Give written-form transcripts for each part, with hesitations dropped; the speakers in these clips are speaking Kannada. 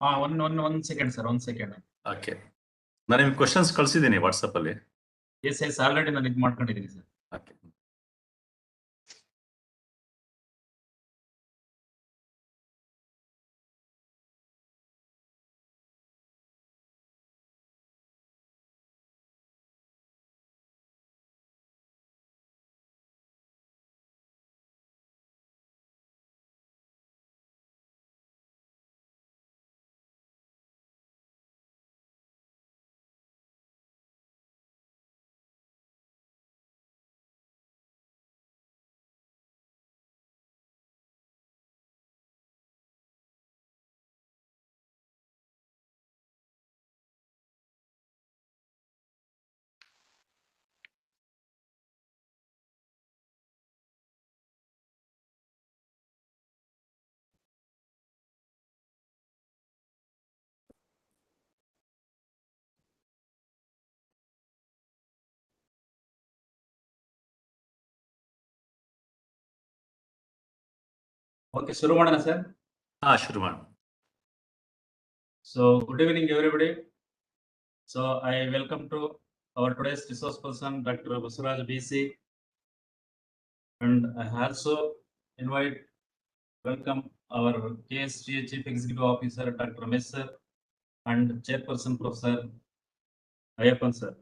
one second, sir. 1 second. Okay. ನಾನು ನಿಮ್ಗೆ ಕ್ವಶನ್ಸ್ ಕಳಿಸಿದ್ದೀನಿ ವಾಟ್ಸಪ್ ಅಲ್ಲಿ. ಎಸ್ ಆಲ್ರೆಡಿ ನಾನು ಇದು ಮಾಡ್ಕೊಂಡಿದ್ದೀನಿ ಸರ್. ಓಕೆ. Okay, ಶುರು ಮಾಡೋಣ ಸರ್. ಶುರು ಮಾಡೋಣ. So good evening everybody. So I welcome to our today's resource person Dr. Basavaraju BC, and I also welcome our KSGA Chief Executive Officer Dr. Messer and Chairperson Professor Ayappan sir.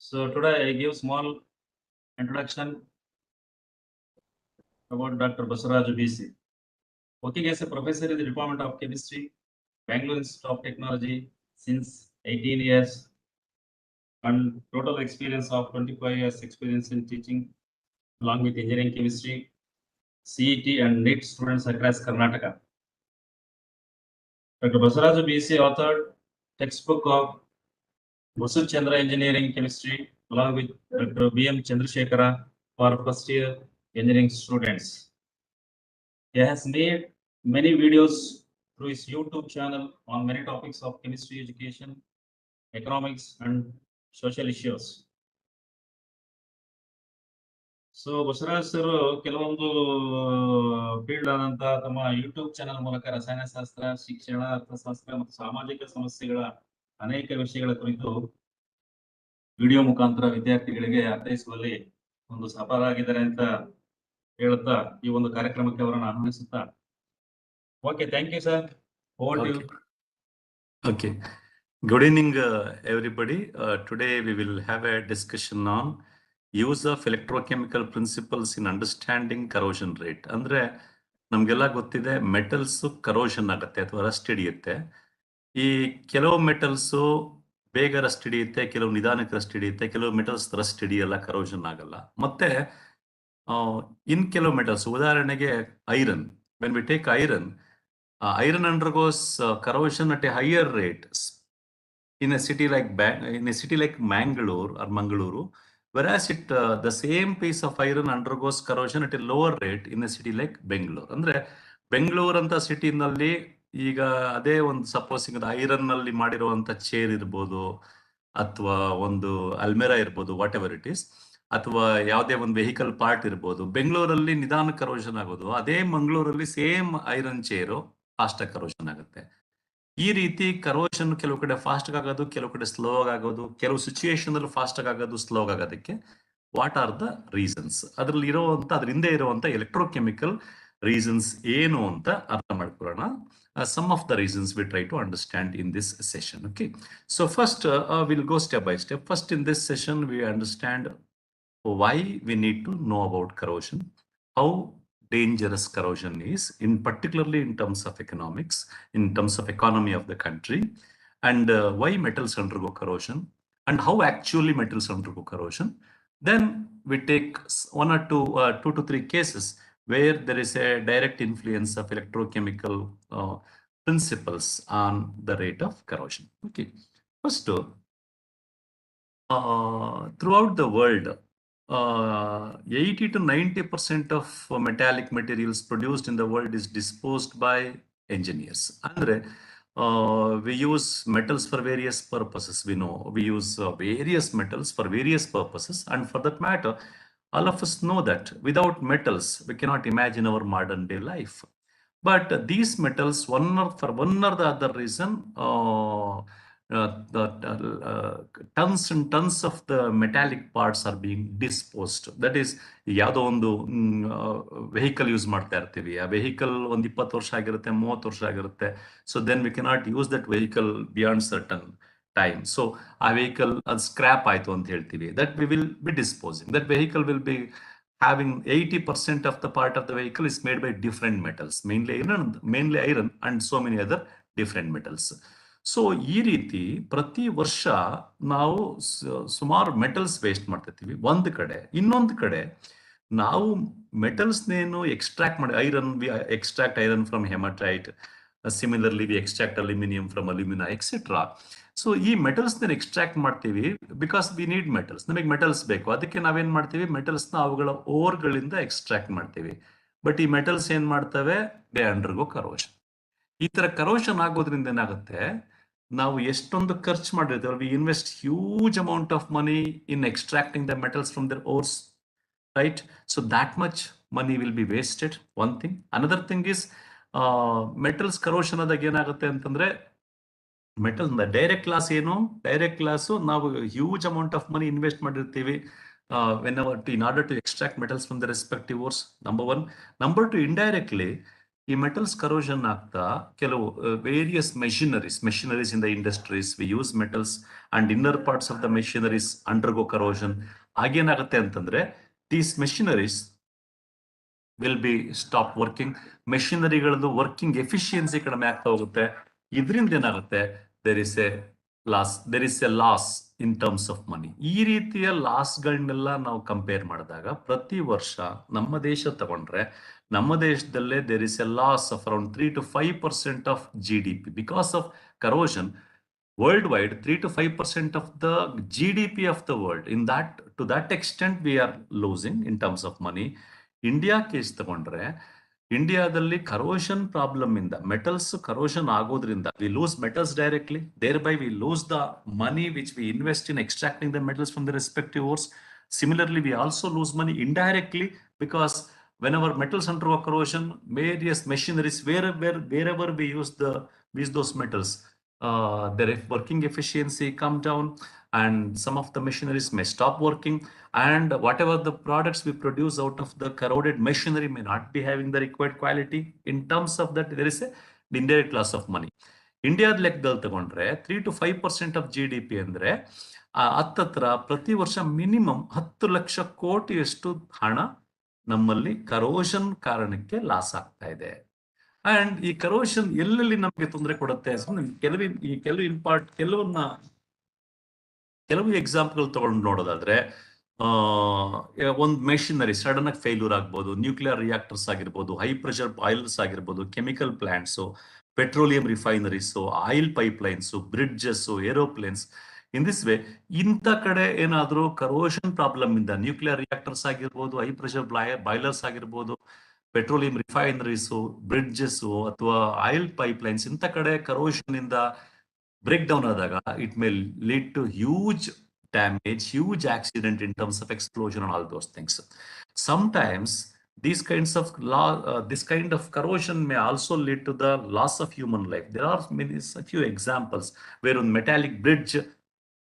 So today I give small introduction about Dr. Basavaraju BC. Working as a professor in the Department of Chemistry, Bangalore Institute of Technology since 18 years, and total experience of 25 years experience in teaching along with engineering chemistry, CET and NEET students across Karnataka. Dr. Basavaraju BC authored textbook of Basu Chandra Engineering Chemistry along with Dr. B.M. Chandrasekhara for first year engineering students. He has made many videos through his YouTube channel on many topics of chemistry education, economics, and social issues. So Basavaraj sir ಕೆಲವೊಂದು ಫೀಲ್ಡ್ ಆದಂತ ತಮ್ಮ ಯೂಟ್ಯೂಬ್ ಚಾನೆಲ್ ಮೂಲಕ ರಸಾಯನಶಾಸ್ತ್ರ, ಶಿಕ್ಷಣ, ಅರ್ಥಶಾಸ್ತ್ರ ಮತ್ತು ಸಾಮಾಜಿಕ ಸಮಸ್ಯೆಗಳ ಅನೇಕ ವಿಷಯಗಳ ಕುರಿತು ವಿಡಿಯೋ ಮುಖಾಂತರ ವಿದ್ಯಾರ್ಥಿಗಳಿಗೆ ಅರ್ಥೈಸುವಲ್ಲಿ ಒಂದು ಸಫಲರಾಗಿದ್ದಾರೆ ಅಂತ ಹೇಳುತ್ತಾ ಈ ಒಂದು ಕಾರ್ಯಕ್ರಮಕ್ಕೆ ಅವರನ್ನು ಆಹ್ವಾನಿಸುತ್ತಾ. Okay, thank you sir. Over to you. Okay. Good evening, everybody. Today we will have a discussion on use of electrochemical principles in understanding corrosion rate. ಅಂದ್ರೆ ನಮ್ಗೆಲ್ಲ ಗೊತ್ತಿದೆ ಮೆಟಲ್ಸ್ ಕರೋಷನ್ ಆಗುತ್ತೆ ಅಥವಾ ರಸ್ಟ್ ಹಿಡಿಯುತ್ತೆ. ಈ ಕೆಲವು ಮೆಟಲ್ಸ್ ಬೇಗ ರಸ್ಟ್ ಹಿಡಿಯುತ್ತೆ, ಕೆಲವು ನಿಧಾನಕ್ಕೆ ರಸ್ಟ್ ಹಿಡಿಯುತ್ತೆ, ಕೆಲವು ಮೆಟಲ್ಸ್ ರಸ್ಟ್ ಹಿಡಿಯಲ್ಲ, ಕರೋಷನ್ ಆಗಲ್ಲ. ಮತ್ತೆ ಇನ್ ಕೆಲವು ಮೆಟಲ್ಸ್, ಉದಾಹರಣೆಗೆ iron. When we take iron undergoes corrosion at a higher rate in a city like Mangalore or Mangaluru, whereas the same piece of iron undergoes corrosion at a lower rate in a city like Bangalore. ಅಂದ್ರೆ ಬೆಂಗಳೂರು ಅಂತ ಸಿಟಿನಲ್ಲಿ ಈಗ ಅದೇ ಒಂದು ಸಪೋಸಿಂಗ್ ಐರನ್ ನಲ್ಲಿ ಮಾಡಿರುವಂತ ಚೇರ್ ಇರ್ಬೋದು, ಅಥವಾ ಒಂದು ಅಲ್ಮೆರಾ ಇರ್ಬೋದು, ವಾಟ್ ಎವರ್ ಇಟ್ ಈಸ್, ಅಥವಾ ಯಾವುದೇ ಒಂದು ವೆಹಿಕಲ್ ಪಾರ್ಟ್ ಇರ್ಬೋದು. ಬೆಂಗಳೂರಲ್ಲಿ ನಿಧಾನ ಕರೋಷನ್ ಆಗೋದು, ಅದೇ ಮಂಗಳೂರಲ್ಲಿ ಸೇಮ್ ಐರನ್ ಚೇರು ಫಾಸ್ಟ್ ಆಗಿ ಕರೋಷನ್ ಆಗುತ್ತೆ. ಈ ರೀತಿ ಕರೋಷನ್ ಕೆಲವು ಕಡೆ ಫಾಸ್ಟ್ ಆಗೋದು, ಕೆಲವು ಕಡೆ ಸ್ಲೋ ಆಗೋದು, ಕೆಲವು ಸಿಚುಯೇಷನ್ ಅಲ್ಲಿ ಫಾಸ್ಟ್ ಆಗೋದು, ಸ್ಲೋ ಆಗೋದಕ್ಕೆ ವಾಟ್ ಆರ್ ದ ರೀಸನ್ಸ್, ಅದ್ರಲ್ಲಿ ಇರುವಂತ ಅದ್ರ ಹಿಂದೆ ಇರುವಂತ ಎಲೆಕ್ಟ್ರೋಕೆಮಿಕಲ್ ರೀಸನ್ಸ್ ಏನು ಅಂತ ಅರ್ಥ ಮಾಡ್ಕೊಳ್ಳೋಣ. Some of the reasons we try to understand in this session. Okay, so first we'll go step by step. First, in this session we understand why we need to know about corrosion, how dangerous corrosion is, in particularly in terms of economics, in terms of economy of the country, and why metals undergo corrosion, and how actually metals undergo corrosion. Then we take one or two to three cases where there is a direct influence of electrochemical principles on the rate of corrosion. Okay, first, throughout the world, 80 to 90% of metallic materials produced in the world is disposed by engineers. Andre, we use metals for various purposes. We know we use various metals for various purposes, and for that matter, all of us know that without metals we cannot imagine our modern day life. But these metals, for one or the other reason, tons and tons of the metallic parts are being disposed. That is, ಯಾವುದೋ ಒಂದು ವೆಹಿಕಲ್ ಯೂಸ್ ಮಾಡ್ತಾ ಇರ್ತೀವಿ, ಆ ವೆಹಿಕಲ್ ಒಂದು 20 ವರ್ಷ ಆಗಿರುತ್ತೆ, 30 ವರ್ಷ ಆಗಿರುತ್ತೆ. So then we cannot use that vehicle beyond certain time. So ಆ ವೆಹಿಕಲ್ ಅದು ಸ್ಕ್ರಾಪ್ ಆಯ್ತು ಅಂತ ಹೇಳ್ತೀವಿ. That we will be disposing. That vehicle will be having 80% of the part of the vehicle is made by different metals, mainly iron and so many other different metals. So ಈ ರೀತಿ ಪ್ರತಿ ವರ್ಷ ನಾವು ಸುಮಾರು ಮೆಟಲ್ಸ್ ವೇಸ್ಟ್ ಮಾಡ್ತಿರ್ತೀವಿ ಒಂದು ಕಡೆ. ಇನ್ನೊಂದು ಕಡೆ ನಾವು ಮೆಟಲ್ಸ್ನೇನು ಎಕ್ಸ್ಟ್ರಾಕ್ಟ್ ಮಾಡಿ, iron we extract iron from hematite, similarly we extract aluminium from alumina etcetera. So ಈ ಮೆಟಲ್ಸ್ ಎಕ್ಸ್ಟ್ರಾಕ್ಟ್ ಮಾಡ್ತೀವಿ ಬಿಕಾಸ್ ವಿ ನೀಡ್ ಮೆಟಲ್ಸ್. ನಮಗೆ ಮೆಟಲ್ಸ್ ಬೇಕು, ಅದಕ್ಕೆ ನಾವೇನ್ ಮಾಡ್ತೀವಿ, ಮೆಟಲ್ಸ್ನ ಅವುಗಳ ಓರ್ಗಳಿಂದ ಎಕ್ಸ್ಟ್ರಾಕ್ಟ್ ಮಾಡ್ತೀವಿ. ಬಟ್ ಈ ಮೆಟಲ್ಸ್ ಏನ್ ಮಾಡ್ತವೆ, ದೇ ಅಂಡರ್ಗೋ ಕರೋಷನ್. ಈ ತರ ಕರೋಷನ್ ಆಗೋದ್ರಿಂದ ಏನಾಗುತ್ತೆ, ನಾವು ಎಷ್ಟೊಂದು ಖರ್ಚು ಮಾಡಿರ್ತೀವಿ, we invest huge amount of money in extracting the metals from their ores, right? So that much money will be wasted. One thing. Another thing is metals corrosion ಆದಾಗ ಏನಾಗುತ್ತೆ ಅಂತಂದ್ರೆ, ಮೆಟಲ್ ಡೈರೆಕ್ಟ್ ಲಾಸ್ ಏನು, ಡೈರೆಕ್ಟ್ ಲಾಸು ನಾವು huge amount of money invest ಮಾಡಿರ್ತೀವಿ in order to extract metals from the respective ores, number one. Number two, indirectly ಈ ಮೆಟಲ್ಸ್ ಕರೋಷನ್ ಆಗ್ತಾ ಕೆಲವು various machineries in the industries, we use metals and inner parts of the machineries undergo corrosion. ಆಗೇನಾಗುತ್ತೆ ಅಂತಂದ್ರೆ, these machineries will be stop working. ಮೆಷಿನರಿಗಳದ್ದು ವರ್ಕಿಂಗ್ ಎಫಿಷಿಯನ್ಸಿ ಕಡಿಮೆ ಆಗ್ತಾ ಹೋಗುತ್ತೆ. ಇದರಿಂದ ಏನಾಗುತ್ತೆ, there is a loss in terms of money. ಈ ರೀತಿಯ ಲಾಸ್ಗಳನ್ನೆಲ್ಲ ನಾವು ಕಂಪೇರ್ ಮಾಡಿದಾಗ ಪ್ರತಿ ವರ್ಷ ನಮ್ಮ ದೇಶ ತಗೊಂಡ್ರೆ, ನಮ್ಮ ದೇಶದಲ್ಲೇ there is a loss of around 3 to 5% of GDP because of corruption. Worldwide, 3 to 5% of the GDP of the world. To that extent, we are losing in terms of money. India case ತಗೊಂಡ್ರೆ, ಇಂಡಿಯಾದಲ್ಲಿ ಕರೋಷನ್ ಪ್ರಾಬ್ಲಮ್ ಇಂದ, ಮೆಟಲ್ಸ್ ಕರೋಷನ್ ಆಗೋದ್ರಿಂದ we lose metals directly, thereby we lose the money which we invest in extracting the metals from the respective ores. Similarly, we also lose money indirectly because whenever metals undergo corrosion, various machineries, wherever we use those metals, their working efficiency come down, and some of the machineries may stop working, and whatever the products we produce out of the corroded machinery may not be having the required quality. In terms of that, there is a indirect loss of money. ಇಂಡಿಯಾದ ಲೆಕ್ಕದಲ್ಲಿ ತಗೊಂಡ್ರೆ 3 to 5% ಆಫ್ GDP ಅಂದ್ರೆ ಹತ್ತತ್ರ ಪ್ರತಿ ವರ್ಷ ಮಿನಿಮಮ್ 10 ಲಕ್ಷ ಕೋಟಿಯಷ್ಟು ಹಣ ನಮ್ಮಲ್ಲಿ ಕರೋಷನ್ ಕಾರಣಕ್ಕೆ ಲಾಸ್ ಆಗ್ತಾ ಇದೆ. ಅಂಡ್ ಈ ಕರೋಷನ್ ಎಲ್ಲೆಲ್ಲಿ ನಮಗೆ ತೊಂದರೆ ಕೊಡುತ್ತೆ, ಕೆಲವು ಎಕ್ಸಾಂಪಲ್ ತಗೊಂಡು ನೋಡೋದಾದ್ರೆ, ಒಂದು ಮೆಷಿನರಿ ಸಡನ್ ಆಗಿ ಫೇಲ್ಯೂರ್ ಆಗ್ಬೋದು, ನ್ಯೂಕ್ಲಿಯರ್ ರಿಯಾಕ್ಟರ್ಸ್ ಆಗಿರ್ಬೋದು, ಹೈ ಪ್ರೆಷರ್ ಬಾಯ್ಲರ್ಸ್ ಆಗಿರ್ಬೋದು, chemical plants, petroleum refineries, oil pipelines, bridges, aeroplanes. In this way ಇಂಥ ಕಡೆ ಏನಾದರೂ ಕರೋಷನ್ ಪ್ರಾಬ್ಲಮ್ ಇಂದ, ನ್ಯೂಕ್ಲಿಯರ್ ರಿಯಾಕ್ಟರ್ಸ್ ಆಗಿರ್ಬೋದು, ಹೈ ಪ್ರೆಷರ್ ಬಾಯ್ಲರ್ಸ್ ಆಗಿರ್ಬೋದು, ಪೆಟ್ರೋಲಿಯಂ ರಿಫೈನರೀಸು, ಬ್ರಿಡ್ಜಸ್ಸು ಅಥವಾ ಆಯಿಲ್ ಪೈಪ್ಲೈನ್ಸ್, ಇಂಥ ಕಡೆ ಕರೋಷನ್ ಇಂದ ಬ್ರೇಕ್ ಡೌನ್ ಆದಾಗ it may lead to huge damage, huge accident in terms of explosion and all those things. Sometimes this kind of corrosion may also lead to the loss of human life. There are a few examples where on metallic bridge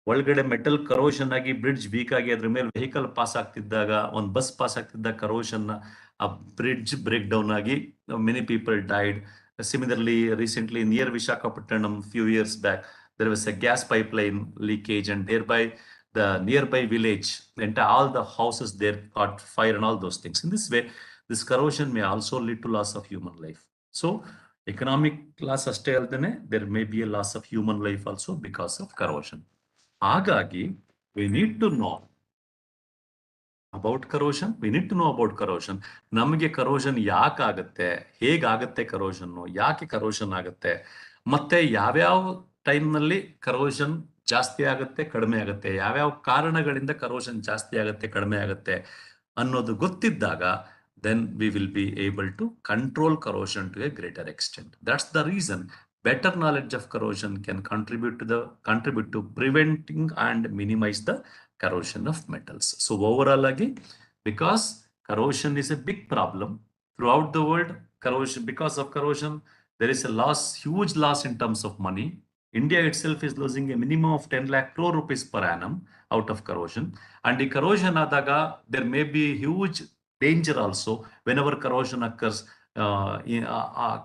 ಒಳಗಡೆ ಮೆಟಲ್ ಕರೋಷನ್ ಆಗಿ ಬ್ರಿಡ್ಜ್ ವೀಕ್ ಆಗಿ ಅದ್ರ ಮೇಲೆ ವೆಹಿಕಲ್ ಪಾಸ್ ಆಗ್ತಿದ್ದಾಗ, ಒಂದು ಬಸ್ ಪಾಸ್ ಆಗ್ತಿದ್ದಾಗ ಕರೋಷನ್, ಆ ಬ್ರಿಡ್ಜ್ ಬ್ರೇಕ್ ಡೌನ್ ಆಗಿ many people died. Similarly, recently near Visakhapatnam, few years back, there was a gas pipeline leakage, and thereby the nearby village, all the houses there caught fire and all those things. In this way, this corrosion may also lead to loss of human life. So, economic loss ಅಷ್ಟೇ ಅಲ್ಲದೆ there may be a loss of human life also because of corrosion. ಹಾಗಾಗಿ we need to know about corrosion. We need to know about corrosion. ನಮಗೆ ಕರೋಷನ್ ಯಾಕಾಗತ್ತೆ, ಹೇಗಾಗತ್ತೆ ಕರೋಷನ್, ಯಾಕೆ ಕರೋಷನ್ ಆಗುತ್ತೆ, ಮತ್ತೆ ಯಾವ್ಯಾವ ಟೈಮ್ನಲ್ಲಿ ಕರೋಷನ್ ಜಾಸ್ತಿ ಆಗುತ್ತೆ, ಕಡಿಮೆ ಆಗುತ್ತೆ, ಯಾವ್ಯಾವ ಕಾರಣಗಳಿಂದ ಕರೋಷನ್ ಜಾಸ್ತಿ ಆಗುತ್ತೆ, ಕಡಿಮೆ ಆಗುತ್ತೆ ಅನ್ನೋದು ಗೊತ್ತಿದ್ದಾಗ then we will be able to control corrosion to a greater extent. That's the reason better knowledge of corrosion can contribute to preventing and minimize the corrosion of metals. So overall, because corrosion is a big problem throughout the world, corrosion, because of corrosion, there is a loss, huge loss in terms of money. India itself is losing a minimum of 10 lakh crore rupees per annum out of corrosion. And the corrosion adaga, there may be huge danger also whenever corrosion occurs.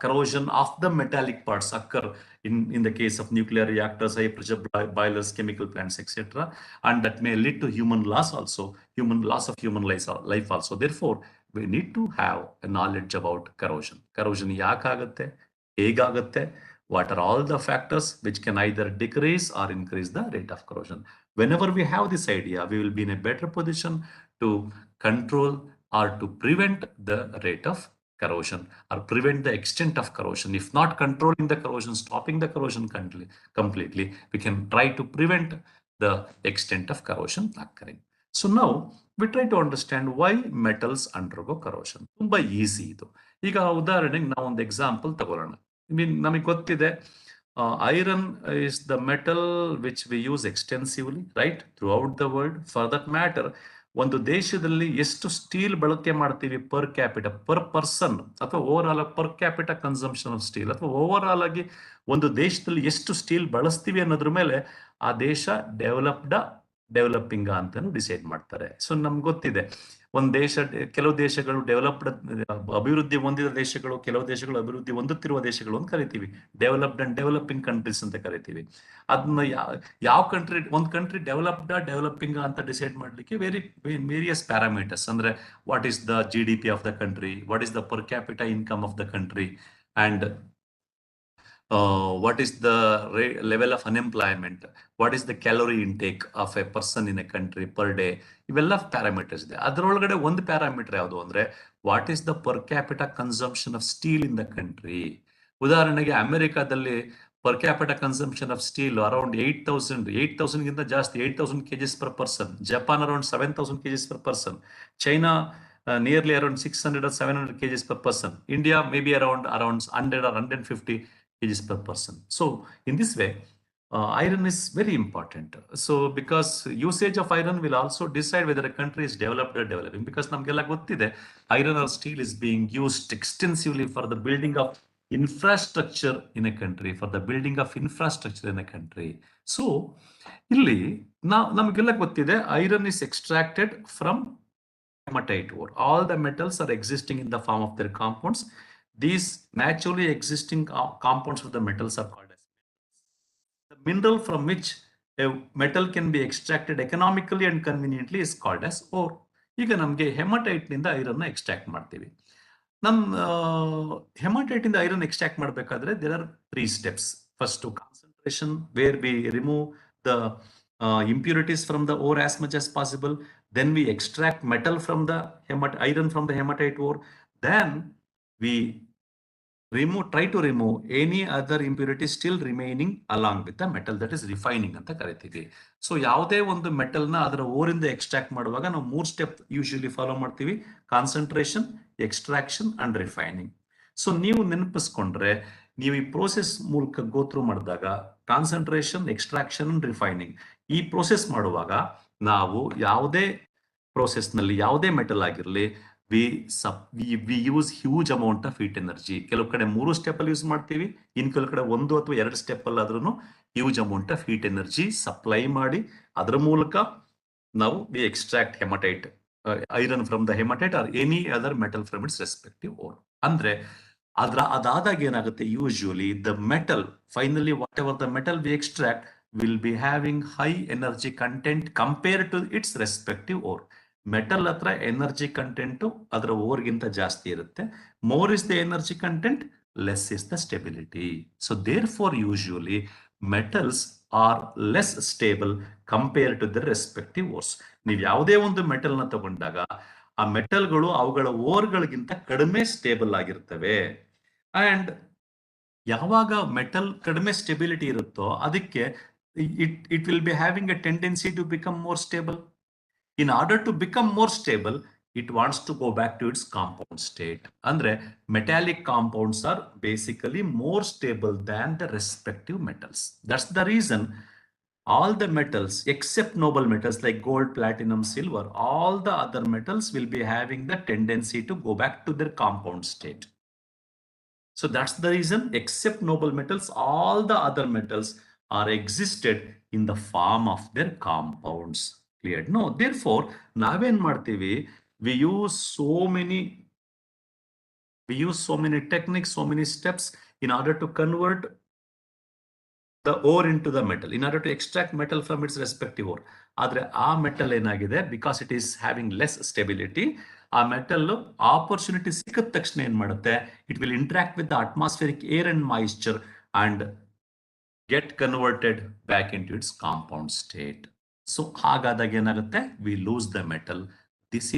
Corrosion of the metallic parts occur in the case of nuclear reactors, high pressure boilers, chemical plants, etc. And that may lead to human loss also, loss of human life also. Therefore, we need to have a knowledge about corrosion. Corrosion yakagatte, hegagatte, what are all the factors which can either decrease or increase the rate of corrosion. Whenever we have this idea, we will be in a better position to control or to prevent the rate of corrosion or prevent the extent of corrosion. If not controlling the corrosion, stopping the corrosion completely, we can try to prevent the extent of corrosion occurring. So now we try to understand why metals undergo corrosion. ತುಂಬಾ ಈಸಿ ಇದು. ಈಗ ಉದಾಹರಣೆಗೆ ನಾವು ಒಂದು ಎಕ್ಸಾಂಪಲ್ ತಗೊಳ್ಳೋಣ. ನಮಗೆ ಗೊತ್ತಿದೆ iron is the metal which we use extensively, right, throughout the world. For that matter, ಒಂದು ದೇಶದಲ್ಲಿ ಎಷ್ಟು ಸ್ಟೀಲ್ ಬಳಕೆ ಮಾಡ್ತೀವಿ ಪರ್ ಕ್ಯಾಪಿಟ, ಪರ್ ಪರ್ಸನ್, ಅಥವಾ over all per capita consumption of steel, ಅಥವಾ ಓವರ್ ಆಲ್ ಆಗಿ ಒಂದು ದೇಶದಲ್ಲಿ ಎಷ್ಟು ಸ್ಟೀಲ್ ಬಳಸ್ತೀವಿ ಅನ್ನೋದ್ರ ಮೇಲೆ ಆ ದೇಶ ಡೆವಲಪಿಂಗ್ ಅಂತಾನು ಡಿಸೈಡ್ ಮಾಡ್ತಾರೆ. ಸೊ ನಮ್ಗೆ ಗೊತ್ತಿದೆ ಒಂದು ದೇಶ, ಕೆಲವು ದೇಶಗಳು ಡೆವಲಪ್ಡ್, ಅಭಿವೃದ್ಧಿ ಹೊಂದಿದ ದೇಶಗಳು, ಕೆಲವು ದೇಶಗಳು ಅಭಿವೃದ್ಧಿ ಹೊಂದುತ್ತಿರುವ ದೇಶಗಳು ಅಂತ ಕರಿತೀವಿ. ಡೆವಲಪ್ಡ್ ಅಂಡ್ ಡೆವಲಪಿಂಗ್ ಕಂಟ್ರೀಸ್ ಅಂತ ಕರಿತೀವಿ. ಅದನ್ನ ಯಾವ ಕಂಟ್ರಿ, ಒಂದು ಕಂಟ್ರಿ ಡೆವಲಪಿಂಗ್ ಅಂತ ಡಿಸೈಡ್ ಮಾಡ್ಲಿಕ್ಕೆ ವೇರಿಯಸ್ ಪ್ಯಾರಾಮೀಟರ್ಸ್, ಅಂದ್ರೆ what is the GDP of the country, what is the per capita income of the country, and what is the level of unemployment, what is the calorie intake of a person in a country per day. ಇವೆಲ್ಲ ಪ್ಯಾರಾಮೀಟರ್ಸ್ ಇದೆ. ಅದರೊಳಗಡೆ ಒಂದು ಪ್ಯಾರಾಮೀಟರ್ ಯಾವುದು ಅಂದ್ರೆ what is the per capita consumption of steel in the country. ಉದಾಹರಣೆಗೆ ಅಮೆರಿಕಾದಲ್ಲಿ per capita consumption of steel around 8,000 ಗಿಂತ ಜಾಸ್ತಿ, 8,000 kgs per person. Japan around 7,000 kgs per person. China nearly around 600 or 700 kgs per person. India maybe around 100 or 150 kgs per person. So in this way, iron is very important. So because usage of iron will also decide whether a country is developed or developing, because namಗೆಲ್ಲ ಗೊತ್ತಿದೆ iron or steel is being used extensively for the building of infrastructure in a country, for the building of infrastructure in a country. So ಇಲ್ಲಿ ನಮಗೆಲ್ಲ ಗೊತ್ತಿದೆ iron is extracted from hematite ore. All the metals are existing in the form of their compounds. These naturally existing compounds of the metals are called as the mineral from which a metal can be extracted economically and conveniently is called as ore. ಈಗ ನಮಗೆ ಹೆಮಟೈಟ್ ನಿಂದ ಐರನ್ ಎಕ್ಸ್ಟ್ರಾಕ್ಟ್ ಮಾಡ್ತೀವಿ. ಹೆಮಟೈಟ್ ಇಂದ ಐರನ್ ಎಕ್ಸ್ಟ್ರಾಕ್ಟ್ ಮಾಡಬೇಕಾದ್ರೆ there are 3 steps. First, concentration, where we remove the impurities from the ore as much as possible. Then we extract metal from the iron from the hematite ore. Then we try to remove any other impurity still remaining along with the metal, that is refining ಅಂತ ಕರಿತೀವಿ. ಸೊ ಯಾವುದೇ ಒಂದು ಮೆಟಲ್ ನ ಅದರ ಓರಿಂದ ಎಕ್ಸ್ಟ್ರಾಕ್ಟ್ ಮಾಡುವಾಗ ನಾವು 3 ಸ್ಟೆಪ್ ಯೂಶಲಿ ಫಾಲೋ ಮಾಡ್ತೀವಿ: concentration, extraction and refining. So ನೀವು ನೆನಪಿಸ್ಕೊಂಡ್ರೆ, ನೀವು ಈ ಪ್ರೋಸೆಸ್ ಮೂಲಕ ಗೋತ್ರು ಮಾಡಿದಾಗ ಕಾನ್ಸಂಟ್ರೇಷನ್, ಎಕ್ಸ್ಟ್ರಾಕ್ಷನ್ ಅಂಡ್ ರಿಫೈನಿಂಗ್, ಈ ಪ್ರೋಸೆಸ್ ಮಾಡುವಾಗ ನಾವು ಯಾವುದೇ ಪ್ರೋಸೆಸ್ ನಲ್ಲಿ ಯಾವುದೇ ಮೆಟಲ್ ಆಗಿರಲಿ, we use huge amount of heat energy. ಕೆಲವು ಕಡೆ 3 ಸ್ಟೆಪ್ ಅಲ್ಲಿ ಯೂಸ್ ಮಾಡ್ತೀವಿ, ಇನ್ ಕೆಲವು ಕಡೆ 1 ಅಥವಾ 2 ಸ್ಟೆಪ್ ಅಲ್ಲಿ ಆದ್ರೂ huge amount of heat energy supply ಮಾಡಿ ಅದರ ಮೂಲಕ ನಾವು we extract hematite, iron from the hematite or any other metal from its respective ore. ಅಂದ್ರೆ ಅದಾದಾಗ ಏನಾಗುತ್ತೆ, usually the metal, finally whatever the metal we extract will be having high energy content compared to its respective ore. Metal ಹತ್ರ ಎನರ್ಜಿ ಕಂಟೆಂಟ್ ಅದರ ಓರ್ಗಿಂತ ಜಾಸ್ತಿ ಇರುತ್ತೆ. More is the energy content, less is the stability. So therefore usually metals are less stable compare to the respective ores. ನೀವು ಯಾವುದೇ ಒಂದು ಮೆಟಲ್ ನ ತಗೊಂಡಾಗ ಆ ಮೆಟಲ್ಗಳು ಅವುಗಳ ಓರ್ಗಳಿಗಿಂತ ಕಡಿಮೆ ಸ್ಟೇಬಲ್ ಆಗಿರ್ತವೆ. ಅಂಡ್ ಯಾವಾಗ ಮೆಟಲ್ ಕಡಿಮೆ ಸ್ಟೆಬಿಲಿಟಿ ಇರುತ್ತೋ ಅದಕ್ಕೆ it will be having a tendency to become more stable. In order to become more stable, it wants to go back to its compound state. Andre metallic compounds are basically more stable than the respective metals. That's the reason all the metals except noble metals like gold, platinum, silver, all the other metals will be having the tendency to go back to their compound state. So that's the reason, except noble metals, all the other metals are existed in the form of their compounds. Clear? No, therefore, naven martivi, we use so many techniques, so many steps in order to convert the ore into the metal, in order to extract metal from its respective ore. Adre ಆ metal ಏನಾಗಿದೆ, because it is having less stability, ಆ metal opportunity ಸಿಕ್ಕಿದ ತಕ್ಷಣ ಏನ್ ಮಾಡುತ್ತೆ, it will interact with the atmospheric air and moisture and get converted back into its compound state. So ಹಾಗಾದಾಗ ಏನಾಗುತ್ತೆ, we lose the metal. This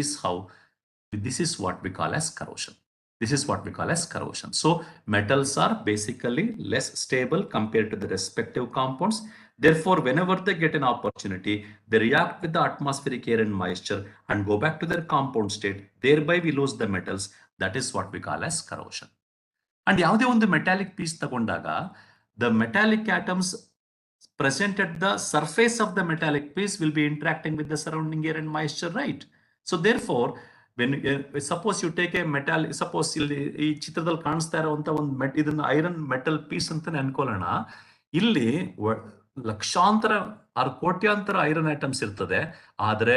is what we call as corrosion. This is what we call as corrosion. So metals are basically less stable compared to the respective compounds. Therefore, whenever they get an opportunity, they react with the atmospheric air and moisture and go back to their compound state. Thereby we lose the metals. That is what we call as corrosion. And ಯಾವುದೇ ಒಂದು ಮೆಟಾಲಿಕ್ ಪೀಸ್ ತಗೊಂಡಾಗ, the metallic atoms present at the surface of the metallic piece will be interacting with the surrounding air and moisture, right? So therefore, when suppose you take a metal, suppose ಇಲ್ಲಿ ಈ ಚಿತ್ರದಲ್ಲಿ ಕಾಣಿಸ್ತಾ ಇರುವಂತ ಒಂದು ಇದನ್ನ ಐರನ್ ಮೆಟಲ್ ಪೀಸ್ ಅಂತಾನೆ ಅನ್ಕೊಳ್ಳೋಣ. ಇಲ್ಲಿ ಲಕ್ಷಾಂತರ ಕೋಟ್ಯಾಂತರ ಐರನ್ ಆಟಮ್ಸ್ ಇರ್ತದೆ, ಆದ್ರೆ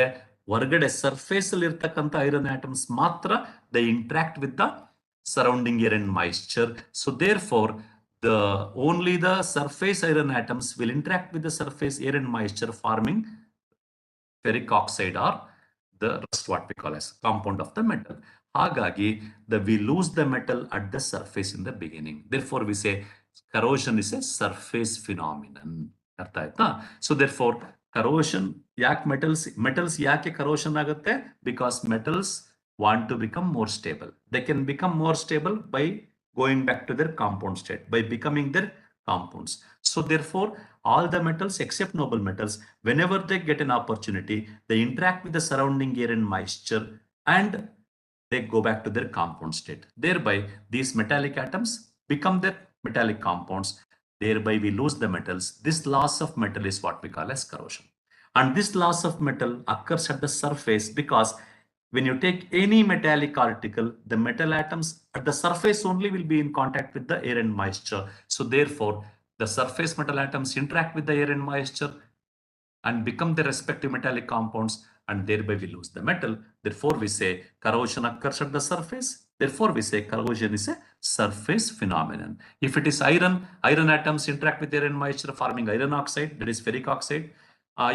ಹೊರಗಡೆ ಸರ್ಫೇಸ್ ಅಲ್ಲಿ ಇರ್ತಕ್ಕಂಥ ಐರನ್ ಆಟಮ್ಸ್ ಮಾತ್ರ they interact with the surrounding air and moisture. So therefore, only the surface iron atoms will interact with the surface air and moisture, forming ferric oxide or the rust, what we call as compound of the metal. Hagagi, we lose the metal at the surface in the beginning. Therefore, we say corrosion is a surface phenomenon. So therefore, corrosion, metals yake corrosion agutte, because metals want to become more stable. They can become more stable by going back to their compound state, by becoming their compounds. So therefore, all the metals except noble metals, whenever they get an opportunity, they interact with the surrounding air and moisture and they go back to their compound state. Thereby, these metallic atoms become their metallic compounds. Thereby, we lose the metals. This loss of metal is what we call as corrosion. And this loss of metal occurs at the surface because when you take any metallic article, the metal atoms at the surface only will be in contact with the air and moisture. So therefore, the surface metal atoms interact with the air and moisture and become their respective metallic compounds, and thereby we lose the metal. Therefore, we say corrosion occurs at the surface. Therefore, we say corrosion is a surface phenomenon. If it is iron atoms interact with air and moisture, forming iron oxide, that is ferric oxide.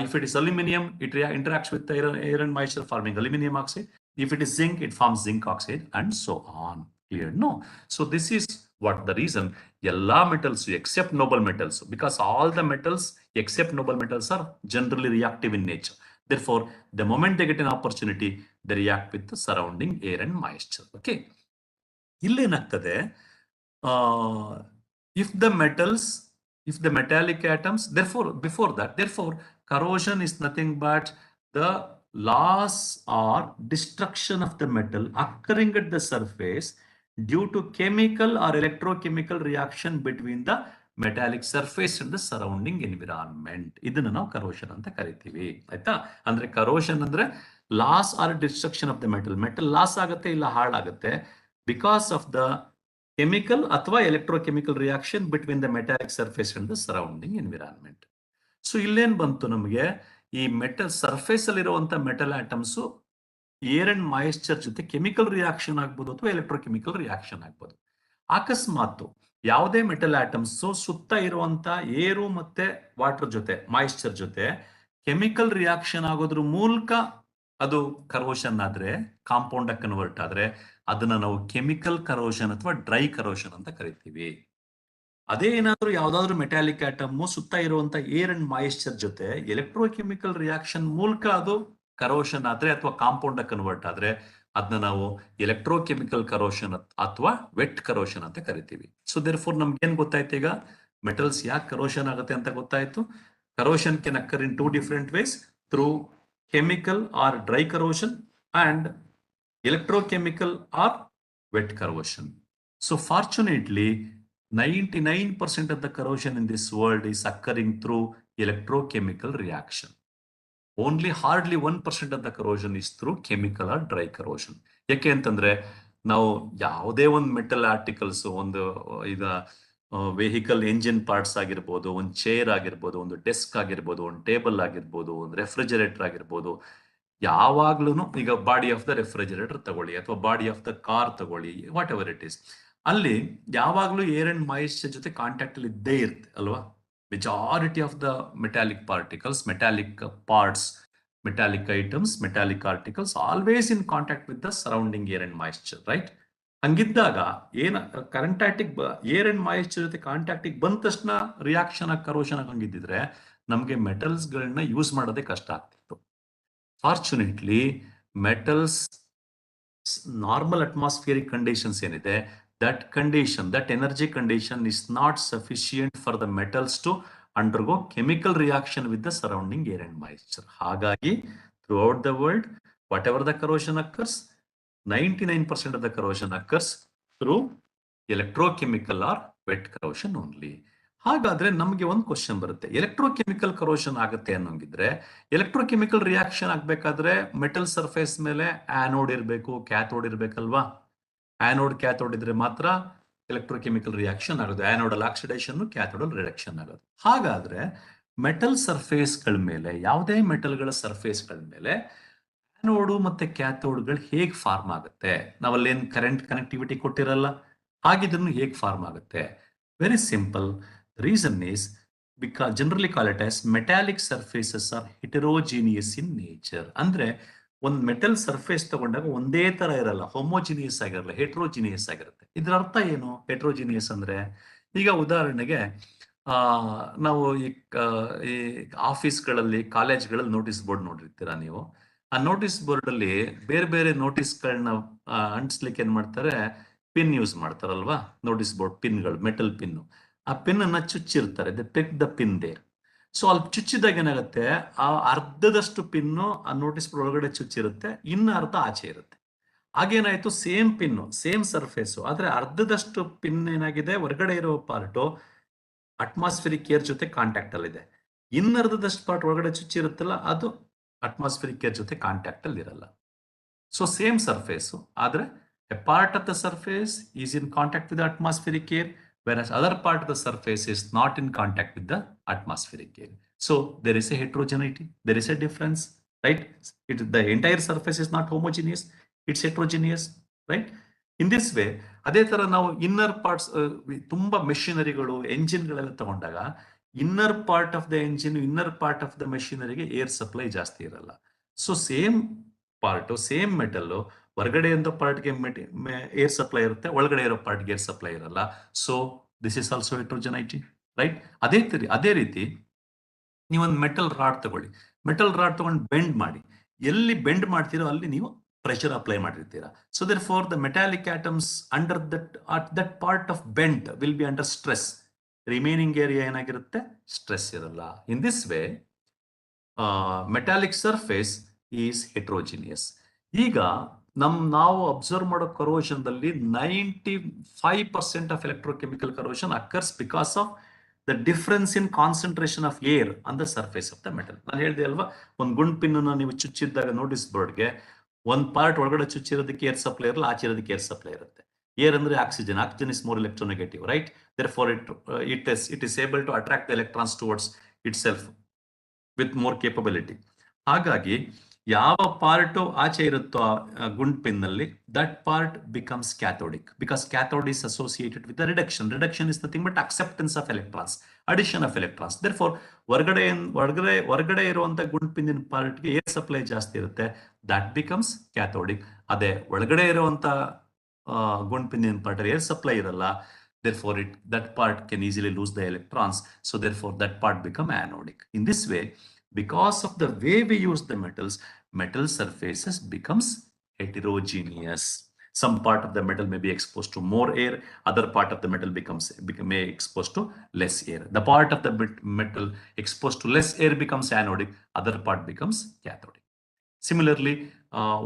If it is aluminum, it interacts with the air and moisture, forming aluminum oxide. If it is zinc, it forms zinc oxide, and so on. Clear? No. So this is what the reason. All metals except noble metals, because all the metals except noble metals are generally reactive in nature. Therefore, the moment they get an opportunity, they react with the surrounding air and moisture. Okay. Illenakkade, if the metallic atoms, therefore corrosion is nothing but the loss or destruction of the metal occurring at the surface due to chemical or electrochemical reaction between the metallic surface and the surrounding environment. ಇದನ್ನ ನಾವು corrosion ಅಂತ ಕರಿತೀವಿ. ಆಯ್ತಾ? ಅಂದ್ರೆ corrosion ಅಂದ್ರೆ loss or destruction of the metal loss ಆಗುತ್ತೆ ಇಲ್ಲ ಹಾಳಾಗುತ್ತೆ because of the chemical ಅಥವಾ electrochemical reaction between the metallic surface and the surrounding environment. So ಇಲ್ಲೇನ್ ಬಂತು ನಮಗೆ, ಈ ಮೆಟಲ್ ಸರ್ಫೇಸ್ ಅಲ್ಲಿರುವಂತ metal atoms air and moisture ಜೊತೆ ಕೆಮಿಕಲ್ ರಿಯಾಕ್ಷನ್ ಆಗ್ಬೋದು ಅಥವಾ ಎಲೆಕ್ಟ್ರೋಕೆಮಿಕಲ್ ರಿಯಾಕ್ಷನ್ ಆಗ್ಬೋದು. ಅಕಸ್ಮಾತ್ ಯಾವುದೇ ಮೆಟಲ್ ಆಟಮ್ಸ್ ಸುತ್ತ ಇರುವಂತ ಏರು ಮತ್ತೆ ವಾಟರ್ ಜೊತೆ ಮಾಯಿಶ್ಚರ್ ಜೊತೆ ಕೆಮಿಕಲ್ ರಿಯಾಕ್ಷನ್ ಆಗೋದ್ರ ಮೂಲಕ ಅದು ಕರೋಷನ್ ಆದ್ರೆ, ಕಾಂಪೌಂಡ್ ಆಗಿ ಕನ್ವರ್ಟ್ ಆದ್ರೆ, ಅದನ್ನ ನಾವು ಕೆಮಿಕಲ್ ಕರೋಷನ್ ಅಥವಾ ಡ್ರೈ ಕರೋಷನ್ ಅಂತ ಕರಿತೀವಿ. ಅದೇ ಏನಾದ್ರೂ ಯಾವ್ದಾದ್ರು ಮೆಟಾಲಿಕ್ ಆಟಮ್ ಸುತ್ತ ಇರುವಂತ ಏರ್ ಅಂಡ್ ಮಾಯಿಶ್ಚರ್ ಜೊತೆ ಎಲೆಕ್ಟ್ರೋಕೆಮಿಕಲ್ ರಿಯಾಕ್ಷನ್ ಮೂಲಕ ಅದು ಕರೋಷನ್ ಆದ್ರೆ ಅಥವಾ ಕಾಂಪೌಂಡ್ ಆಗಿ ಕನ್ವರ್ಟ್ ಆದ್ರೆ, ಅದನ್ನ ನಾವು ಎಲೆಕ್ಟ್ರೋಕೆಮಿಕಲ್ ಕರೋಷನ್ ಅಥವಾ ವೆಟ್ ಕರೋಷನ್ ಅಂತ ಕರಿತೀವಿ. ಸೊ ದೇರ್ಫೋರ್ ನಮ್ಗೆ ಏನ್ ಗೊತ್ತಾಯ್ತು ಈಗ, ಮೆಟಲ್ಸ್ ಯಾಕೆ ಕರೋಷನ್ ಆಗುತ್ತೆ ಅಂತ ಗೊತ್ತಾಯ್ತು. Corrosion can occur in 2 different ways, through chemical or dry corrosion and electrochemical or wet corrosion. So fortunately, 99% of the corrosion in this world is occurring through electrochemical reaction. Only hardly 1% of the corrosion is through chemical or dry corrosion. ಯಾಕೆ ಅಂತಂದ್ರೆ ನಾವು ಯಾವುದೇ ಒಂದು ಮೆಟಲ್ ಆರ್ಟಿಕಲ್ಸ್, ಒಂದು ಈಗ ವೆಹಿಕಲ್ ಎಂಜಿನ್ ಪಾರ್ಟ್ಸ್ ಆಗಿರ್ಬೋದು, ಒಂದು ಚೇರ್ ಆಗಿರ್ಬೋದು, ಒಂದು ಡೆಸ್ಕ್ ಆಗಿರ್ಬೋದು, ಒಂದು ಟೇಬಲ್ ಆಗಿರ್ಬೋದು, ಒಂದು ರೆಫ್ರಿಜರೇಟರ್ ಆಗಿರ್ಬೋದು, ಯಾವಾಗ್ಲೂ ಈಗ ಬಾಡಿ ಆಫ್ ದ ರೆಫ್ರಿಜರೇಟರ್ ತಗೊಳ್ಳಿ ಅಥವಾ ಬಾಡಿ ಆಫ್ ದ ಕಾರ್ ತಗೊಳ್ಳಿ, ವಾಟ್ ಎವರ್ ಇಟ್ ಈಸ್, ಅಲ್ಲಿ ಯಾವಾಗ್ಲೂ ಏರ್ ಅಂಡ್ ಮಾಯಿಶ್ಚರ್ ಜೊತೆ ಕಾಂಟ್ಯಾಕ್ಟ್ ಅಲ್ಲಿ ಇದ್ದೇ ಇರುತ್ತೆ ಅಲ್ವಾ. Majority of the metallic particles, metallic parts, metallic items, metallic articles always in contact with the surrounding air and moisture, right? ಹಂಗಿದ್ದಾಗ ಏನ ಕರೆಂಟಾಟಿಕ್ ಏರ್ ಅಂಡ್ ಮಾಯಿಶ್ಚರ್ ಜೊತೆ ಕಾಂಟ್ಯಾಕ್ಟಿಗೆ ಬಂದ ತಕ್ಷಣ ರಿಯಾಕ್ಷನ್ ಆಗಿ ಕರೋಷನ್ ಆಗಂಗಿದ್ದಿದ್ರೆ ನಮಗೆ ಮೆಟಲ್ಸ್ ಗಳನ್ನ ಯೂಸ್ ಮಾಡೋದೇ ಕಷ್ಟ ಆಗ್ತಿತ್ತು. Fortunately metals normal atmospheric conditions ಏನಿದೆ, that energy condition is not sufficient for the metals to undergo chemical reaction with the surrounding air and moisture. ಹಾಗಾಗಿ throughout the world, whatever the corrosion occurs, 99% of the corrosion occurs through electrochemical or wet corrosion only. ಹಾಗಾದ್ರೆ ನಮಗೆ ಒಂದು ಕ್ವಶನ್ ಬರುತ್ತೆ, ಎಲೆಕ್ಟ್ರೋಕೆಮಿಕಲ್ ಕರೋಷನ್ ಆಗುತ್ತೆ ಅನ್ನೋಂಗಿದ್ರೆ ಎಲೆಕ್ಟ್ರೋಕೆಮಿಕಲ್ ರಿಯಾಕ್ಷನ್ ಆಗ್ಬೇಕಾದ್ರೆ ಮೆಟಲ್ ಸರ್ಫೇಸ್ ಮೇಲೆ ಆನೋಡ್ ಇರಬೇಕು, ಕ್ಯಾಥೋಡ್ ಇರ್ಬೇಕಲ್ವಾ. ಆನೋಡ್ ಕ್ಯಾಥೋಡ್ ಇದ್ರೆ ಮಾತ್ರ ಎಲೆಕ್ಟ್ರೋಕೆಮಿಕಲ್ ರಿಯಾಕ್ಷನ್ ಆಗೋದು. ಆನೋಡಲ್ ಆಕ್ಸಿಡೇಷನ್, ಕ್ಯಾಥೋಡಲ್ ರಿಡಕ್ಷನ್ ಆಗೋದು. ಹಾಗಾದ್ರೆ ಮೆಟಲ್ ಸರ್ಫೇಸ್ಗಳ ಮೇಲೆ, ಯಾವುದೇ ಮೆಟಲ್ಗಳ ಸರ್ಫೇಸ್ಗಳ ಮೇಲೆ ಆನೋಡು ಮತ್ತೆ ಕ್ಯಾಥೋಡ್ಗಳು ಹೇಗೆ ಫಾರ್ಮ್ ಆಗುತ್ತೆ? ನಾವಲ್ಲೇನು ಕರೆಂಟ್ ಕನೆಕ್ಟಿವಿಟಿ ಕೊಟ್ಟಿರಲ್ಲ, ಹಾಗಿದ್ರೂ ಹೇಗೆ ಫಾರ್ಮ್ ಆಗುತ್ತೆ? Very simple. Reason is because generally call it as metallic surfaces are heterogeneous in nature. ಅಂದ್ರೆ ಒಂದು ಮೆಟಲ್ ಸರ್ಫೇಸ್ ತಗೊಂಡಾಗ ಒಂದೇ ತರ ಇರಲ್ಲ, ಹೋಮೋಜಿನಿಯಸ್ ಆಗಿರಲ್ಲ, ಹೆಟ್ರೋಜಿನಿಯಸ್ ಆಗಿರುತ್ತೆ. ಇದ್ರ ಅರ್ಥ ಏನು ಹೆಟ್ರೋಜಿನಿಯಸ್ ಅಂದ್ರೆ? ಈಗ ಉದಾಹರಣೆಗೆ ನಾವು ಈ ಆಫೀಸ್ಗಳಲ್ಲಿ, ಕಾಲೇಜ್ಗಳಲ್ಲಿ ನೋಟಿಸ್ ಬೋರ್ಡ್ ನೋಡಿರ್ತೀರಾ ನೀವು. ಆ ನೋಟಿಸ್ ಬೋರ್ಡ್ ಅಲ್ಲಿ ಬೇರೆ ಬೇರೆ ನೋಟಿಸ್ಗಳನ್ನ ಅಂಟಿಸ್ಲಿಕ್ಕೆ ಏನ್ ಮಾಡ್ತಾರೆ, ಪಿನ್ ಯೂಸ್ ಮಾಡ್ತಾರಲ್ವಾ. ನೋಟಿಸ್ ಬೋರ್ಡ್ ಪಿನ್ಗಳು, ಮೆಟಲ್ ಪಿನ್, ಆ ಪಿನ್ ಅನ್ನ ಚುಚ್ಚಿರ್ತಾರೆ, the pick the pin there. So ಅಲ್ಲಿ ಚುಚ್ಚಿದಾಗ ಏನಾಗುತ್ತೆ, ಆ ಅರ್ಧದಷ್ಟು ಪಿನ್ನು ಆ ನೋಟಿಸ್ ಬೋರ್ಡ್ ಒಳಗಡೆ ಚುಚ್ಚಿರುತ್ತೆ, ಇನ್ನು ಅರ್ಧ ಆಚೆ ಇರುತ್ತೆ. ಹಾಗೇನಾಯ್ತು, ಸೇಮ್ ಪಿನ್ನು, ಸೇಮ್ ಸರ್ಫೇಸು, ಆದ್ರೆ ಅರ್ಧದಷ್ಟು ಪಿನ್ ಏನಾಗಿದೆ, ಹೊರಗಡೆ ಇರೋ ಪಾರ್ಟು ಅಟ್ಮಾಸ್ಫಿರಿಕ್ ಏರ್ ಜೊತೆ ಕಾಂಟ್ಯಾಕ್ಟ್ ಅಲ್ಲಿದೆ. ಇನ್ನರ್ಧದಷ್ಟು ಪಾರ್ಟ್ ಒಳಗಡೆ ಚುಚ್ಚಿರುತ್ತಲ್ಲ, ಅದು ಅಟ್ಮಾಸ್ಫಿರಿಕ್ ಏರ್ ಜೊತೆ ಕಾಂಟ್ಯಾಕ್ಟ್ ಅಲ್ಲಿ ಇರಲ್ಲ. ಸೊ ಸೇಮ್ ಸರ್ಫೇಸು, ಆದ್ರೆ a part of the surface is in contact with the atmospheric air, whereas other part of the surface is not in contact with the atmospheric air. So there is a heterogeneity, there is a difference, right? The entire surface is not homogeneous, it's heterogeneous, right? In this way, ಅದೇ ತರ ನಾವು ಇನ್ನರ್ ಪಾರ್ಟ್ಸ್, ತುಂಬಾ ಮೆಷಿನರಿಗಳು, ಎಂಜಿನ್ಗಳೆಲ್ಲ ತಗೊಂಡಾಗ inner part of the engine, inner part of the ಮೆಷಿನರಿಗೆ ಏರ್ ಸಪ್ಲೈ ಜಾಸ್ತಿ ಇರಲ್ಲ. So same part, same metal, ಹೊರಗಡೆ ಇರೋ ಪಾರ್ಟ್ಗೆ ಏರ್ ಸಪ್ಲೈ ಇರುತ್ತೆ, ಒಳಗಡೆ ಇರೋ ಪಾರ್ಟ್ಗೆ ಏರ್ ಸಪ್ಲೈ ಇರಲ್ಲ. So this is also heterogeneity, right? ಅದೇ ರೀತಿ ನೀವೊಂದು ಮೆಟಲ್ ರಾಡ್ ತಗೊಳ್ಳಿ, ಮೆಟಲ್ ರಾಡ್ ತಗೊಂಡು ಬೆಂಡ್ ಮಾಡಿ, ಎಲ್ಲಿ ಬೆಂಡ್ ಮಾಡ್ತೀರೋ ಅಲ್ಲಿ ನೀವು ಪ್ರೆಷರ್ ಅಪ್ಲೈ ಮಾಡಿರ್ತೀರಾ. So therefore the metallic atoms under that part of bend will be under stress. Remaining area ಏನಾಗಿರುತ್ತೆ, ಸ್ಟ್ರೆಸ್ ಇರಲ್ಲ. ಇನ್ this way metallic surface is heterogeneous. ಈಗ ನಾವು ಅಬ್ಸರ್ವ್ ಮಾಡೋ ಕರೋಷನ್ದಲ್ಲಿ 95% of electrochemical corrosion occurs because of the difference in concentration of air on the surface of the metal. ನಾನು ಹೇಳಿದೆ ಅಲ್ವಾ, ಒಂದು ಗುಂಡ್ ಪಿನ್ ನೀವು ಚುಚ್ಚಿದ್ದಾಗ ನೋಟಿಸ್ ಬೋರ್ಡ್ಗೆ ಒಂದು ಪಾರ್ಟ್ ಒಳಗಡೆ ಚುಚ್ಚಿರೋದಕ್ಕೆ ಏರ್ ಸಪ್ಲೈ ಇರಲ್ಲ, ಆಚಿರೋದಕ್ಕೆ ಏರ್ ಸಪ್ಲೈ ಇರುತ್ತೆ. ಏರ್ ಅಂದ್ರೆ oxygen, oxygen is more electronegative, right? Therefore it is able to attract the electrons towards itself with more capability. ಹಾಗಾಗಿ ಯಾವ ಪಾರ್ಟ್ ಆಚೆ ಇರುತ್ತೋ ಆ ಗುಂಡ್ ಪಿನ್ ನಲ್ಲಿ, that part becomes cathodic, because cathode is associated with the reduction. Reduction is nothing but acceptance of electrons, addition of electrons. Therefore ಹೊರಗಡೆ ಇರುವಂತ ಗುಂಡ್ ಪಿನ್ನಿನ ಪಾರ್ಟ್ಗೆ ಏರ್ ಸಪ್ಲೈ ಜಾಸ್ತಿ ಇರುತ್ತೆ, ದಟ್ ಬಿಕಮ್ಸ್ ಕ್ಯಾಥೋಡಿಕ್. ಅದೇ ಒಳಗಡೆ ಇರುವಂತ ಗುಂಡ್ ಪಿನ್ನಿನ ಪಾರ್ಟ್ ಏರ್ ಸಪ್ಲೈ ಇರಲ್ಲ, therefore that part can easily lose the electrons, so therefore that part become anodic. In this way, because of the way we use the metals, metal surfaces becomes heterogeneous. Some part of the metal may be exposed to more air, other part of the metal may exposed to less air. The part of the metal exposed to less air becomes anodic, other part becomes cathodic. Similarly,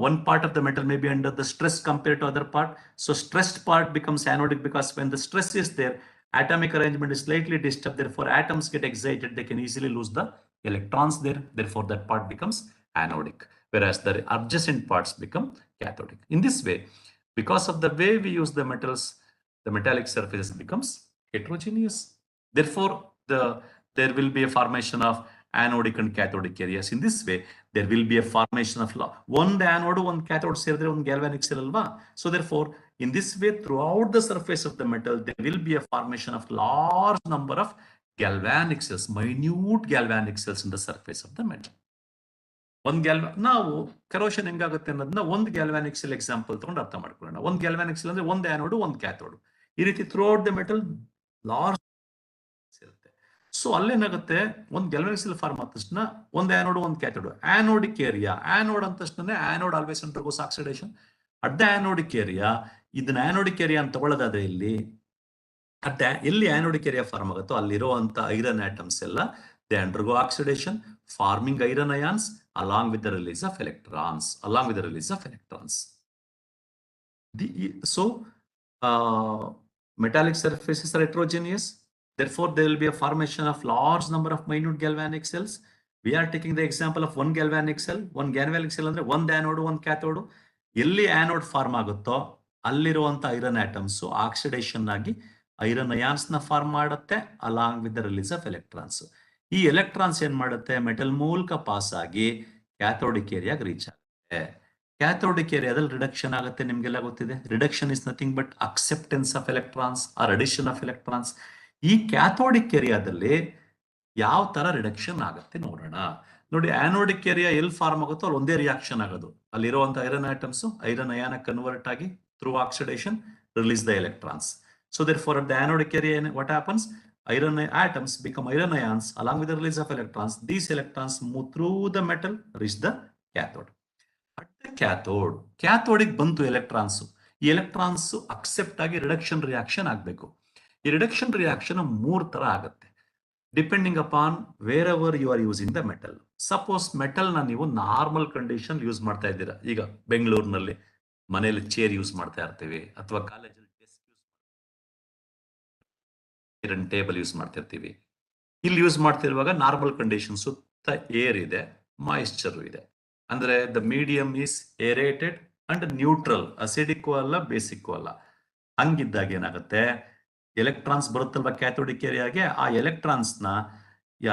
one part of the metal may be under the stress compared to other part. So stressed part becomes anodic because when the stress is there, atomic arrangement is slightly disturbed. Therefore, atoms get excited. They can easily lose the electrons there. Therefore, that part becomes anodic, whereas the adjacent parts become cathodic. In this way, Because of the way we use the metals, the metallic surface becomes heterogeneous. Therefore, there will be a formation of anodic and cathodic areas. In this way, there will be a formation of one anode, one cathode, one galvanic cell. So therefore, in this way, throughout the surface of the metal, there will be a formation of large number of galvanic cells, minute galvanic cells in the surface of the metal. ನಾವು ಕರೋಷನ್ ಹೆಂಗಾಗುತ್ತೆ ಅನ್ನೋದನ್ನ ಒಂದು ಗ್ಯಾಲ್ವಾನಿಕ್ ಸೆಲ್ ಎಕ್ಸಾಂಪಲ್ ತಗೊಂಡು ಅರ್ಥ ಮಾಡ್ಕೊಳ್ಳೋಣ. ಒಂದು ಗ್ಯಾಲ್ವಾನಿಕ್ ಸೆಲ್ ಅಂದ್ರೆ ಒಂದು ಆನೋಡ್ ಒಂದು ಕ್ಯಾಥೋಡ್. ಈ ರೀತಿ through out the metal large ಇರುತ್ತೆ. ಸೊ ಅಲ್ಲೇನಾಗುತ್ತೆ, ಒಂದು ಗ್ಯಾಲ್ವಾನಿಕ್ ಸೆಲ್ ಫಾರ್ಮ್ ಆದ ತಕ್ಷಣ ಒಂದು ಆನೋಡ್ ಒಂದು ಕ್ಯಾಥೋಡ್. ಆನೋಡಿಕ್ ಏರಿಯಾ, ಆನೋಡ್ ಅಂದ ತಕ್ಷಣ anode always undergoes oxidation. At the anodic area, ಇದನ್ನ ಆನೋಡಿಕ್ ಏರಿಯಾ ಅಂತ ತಗೊಳ್ಳೋದಾದ್ರೆ ಇಲ್ಲಿ ಎಲ್ಲಿ ಆನೋಡಿಕ್ ಏರಿಯಾ ಫಾರ್ಮ್ ಆಗುತ್ತೋ ಅಲ್ಲಿರುವಂತ ಐರನ್ ಆಟಮ್ಸ್ ಎಲ್ಲ they undergo oxidation, forming iron ions along with the release of electrons. Metallic surfaces are heterogeneous. Therefore, there will be a formation of large number of minute galvanic cells. We are taking the example of one galvanic cell. One galvanic cell ಅಂದ್ರೆ ಒಂದು ಆನೋಡ್ ಒಂದು ಕ್ಯಾಥೋಡ್. ಎಲ್ಲಿ ಆನೋಡ್ ಫಾರ್ಮ್ ಆಗುತ್ತೋ ಅಲ್ಲಿರುವಂತ ಐರನ್ ಆಟಮ್ಸ್ ಆಕ್ಸಿಡೇಷನ್ ಆಗಿ ಐರನ್ ಅಯಾನ್ಸ್ ನ ಫಾರ್ಮ್ ಮಾಡುತ್ತೆ along with the release of electrons. ಈ ಎಲೆಕ್ಟ್ರಾನ್ಸ್ ಏನ್ ಮಾಡುತ್ತೆ, ಮೆಟಲ್ ಮೂಲಕ ಪಾಸ್ ಆಗಿ ಕ್ಯಾಥೋಡಿಕ್ ಏರಿಯಾಗೆ ರೀಚ್ ಆಗುತ್ತೆ. ಕ್ಯಾಥೋಡಿಕ್ ಏರಿಯಾದಲ್ಲಿ ರಿಡಕ್ಷನ್ ಆಗುತ್ತೆ. ನಿಮ್ಗೆಲ್ಲ ಗೊತ್ತಿದೆ, reduction is nothing but acceptance of electrons R addition of electrons. ಈ ಕ್ಯಾಥೋಡಿಕ್ ಏರಿಯಾದಲ್ಲಿ ಯಾವ ತರ ರಿಡಕ್ಷನ್ ಆಗುತ್ತೆ ನೋಡೋಣ. ನೋಡಿ, ಆನೋಡಿಕ್ ಏರಿಯಾ ಎಲ್ಲಿ ಫಾರ್ಮ್ ಆಗುತ್ತೋ ಅಲ್ಲಿ ಒಂದೇ ರಿಯಾಕ್ಷನ್ ಆಗೋದು. ಅಲ್ಲಿರುವಂತ iron atoms iron ion convert ಆಗಿ through oxidation release the electrons. So therefore, at the anodic area, what happens? Iron atoms become iron ions along with the release of electrons. These electrons move through the metal, reach the cathode. At the cathode, cathodic ಬಂತು electrons. ಈ electrons accept ಆಗಿ ರಿಡಕ್ಷನ್ ರಿಯಾಕ್ಷನ್ ಆಗಬೇಕು. ಈ ರಿಡಕ್ಷನ್ ರಿಯಾಕ್ಷನ್ ಮೂರು ತರ ಆಗುತ್ತೆ, depending upon wherever you are using the metal. Suppose metal ನ ನೀವು ನಾರ್ಮಲ್ ಕಂಡೀಷನ್ ಯೂಸ್ ಮಾಡ್ತಾ ಇದ್ದೀರಾ. ಈಗ ಬೆಂಗಳೂರಿನಲ್ಲಿ ಮನೆಯಲ್ಲಿ ಚೇರ್ ಯೂಸ್ ಮಾಡ್ತಾ ಇರ್ತೀವಿ, ಅಥವಾ ಕಾಲೇಜಲ್ಲಿ ಟೇಬಲ್ ಯೂಸ್ ಮಾಡ್ತಿರ್ತೀವಿ. ಇಲ್ಲಿ ಯೂಸ್ ಮಾಡ್ತಿರುವಾಗ ನಾರ್ಮಲ್ ಕಂಡೀಷನ್, ಸುತ್ತ ಏರ್ ಇದೆ, ಮಾಯಿಶ್ಚರ್ ಇದೆ. ಅಂದ್ರೆ the medium is aerated and neutral, ಅಸಿಡಿಕ್ಕೂ ಅಲ್ಲ ಬೇಸಿಕ್ಕೂ ಅಲ್ಲ. ಹಂಗಿದ್ದಾಗ ಏನಾಗುತ್ತೆ, ಎಲೆಕ್ಟ್ರಾನ್ಸ್ ಬರುತ್ತಲ್ವ ಕ್ಯಾಥೋಡಿಕ್ ಏರಿಯಾಗೆ, ಆ ಎಲೆಕ್ಟ್ರಾನ್ಸ್ ನ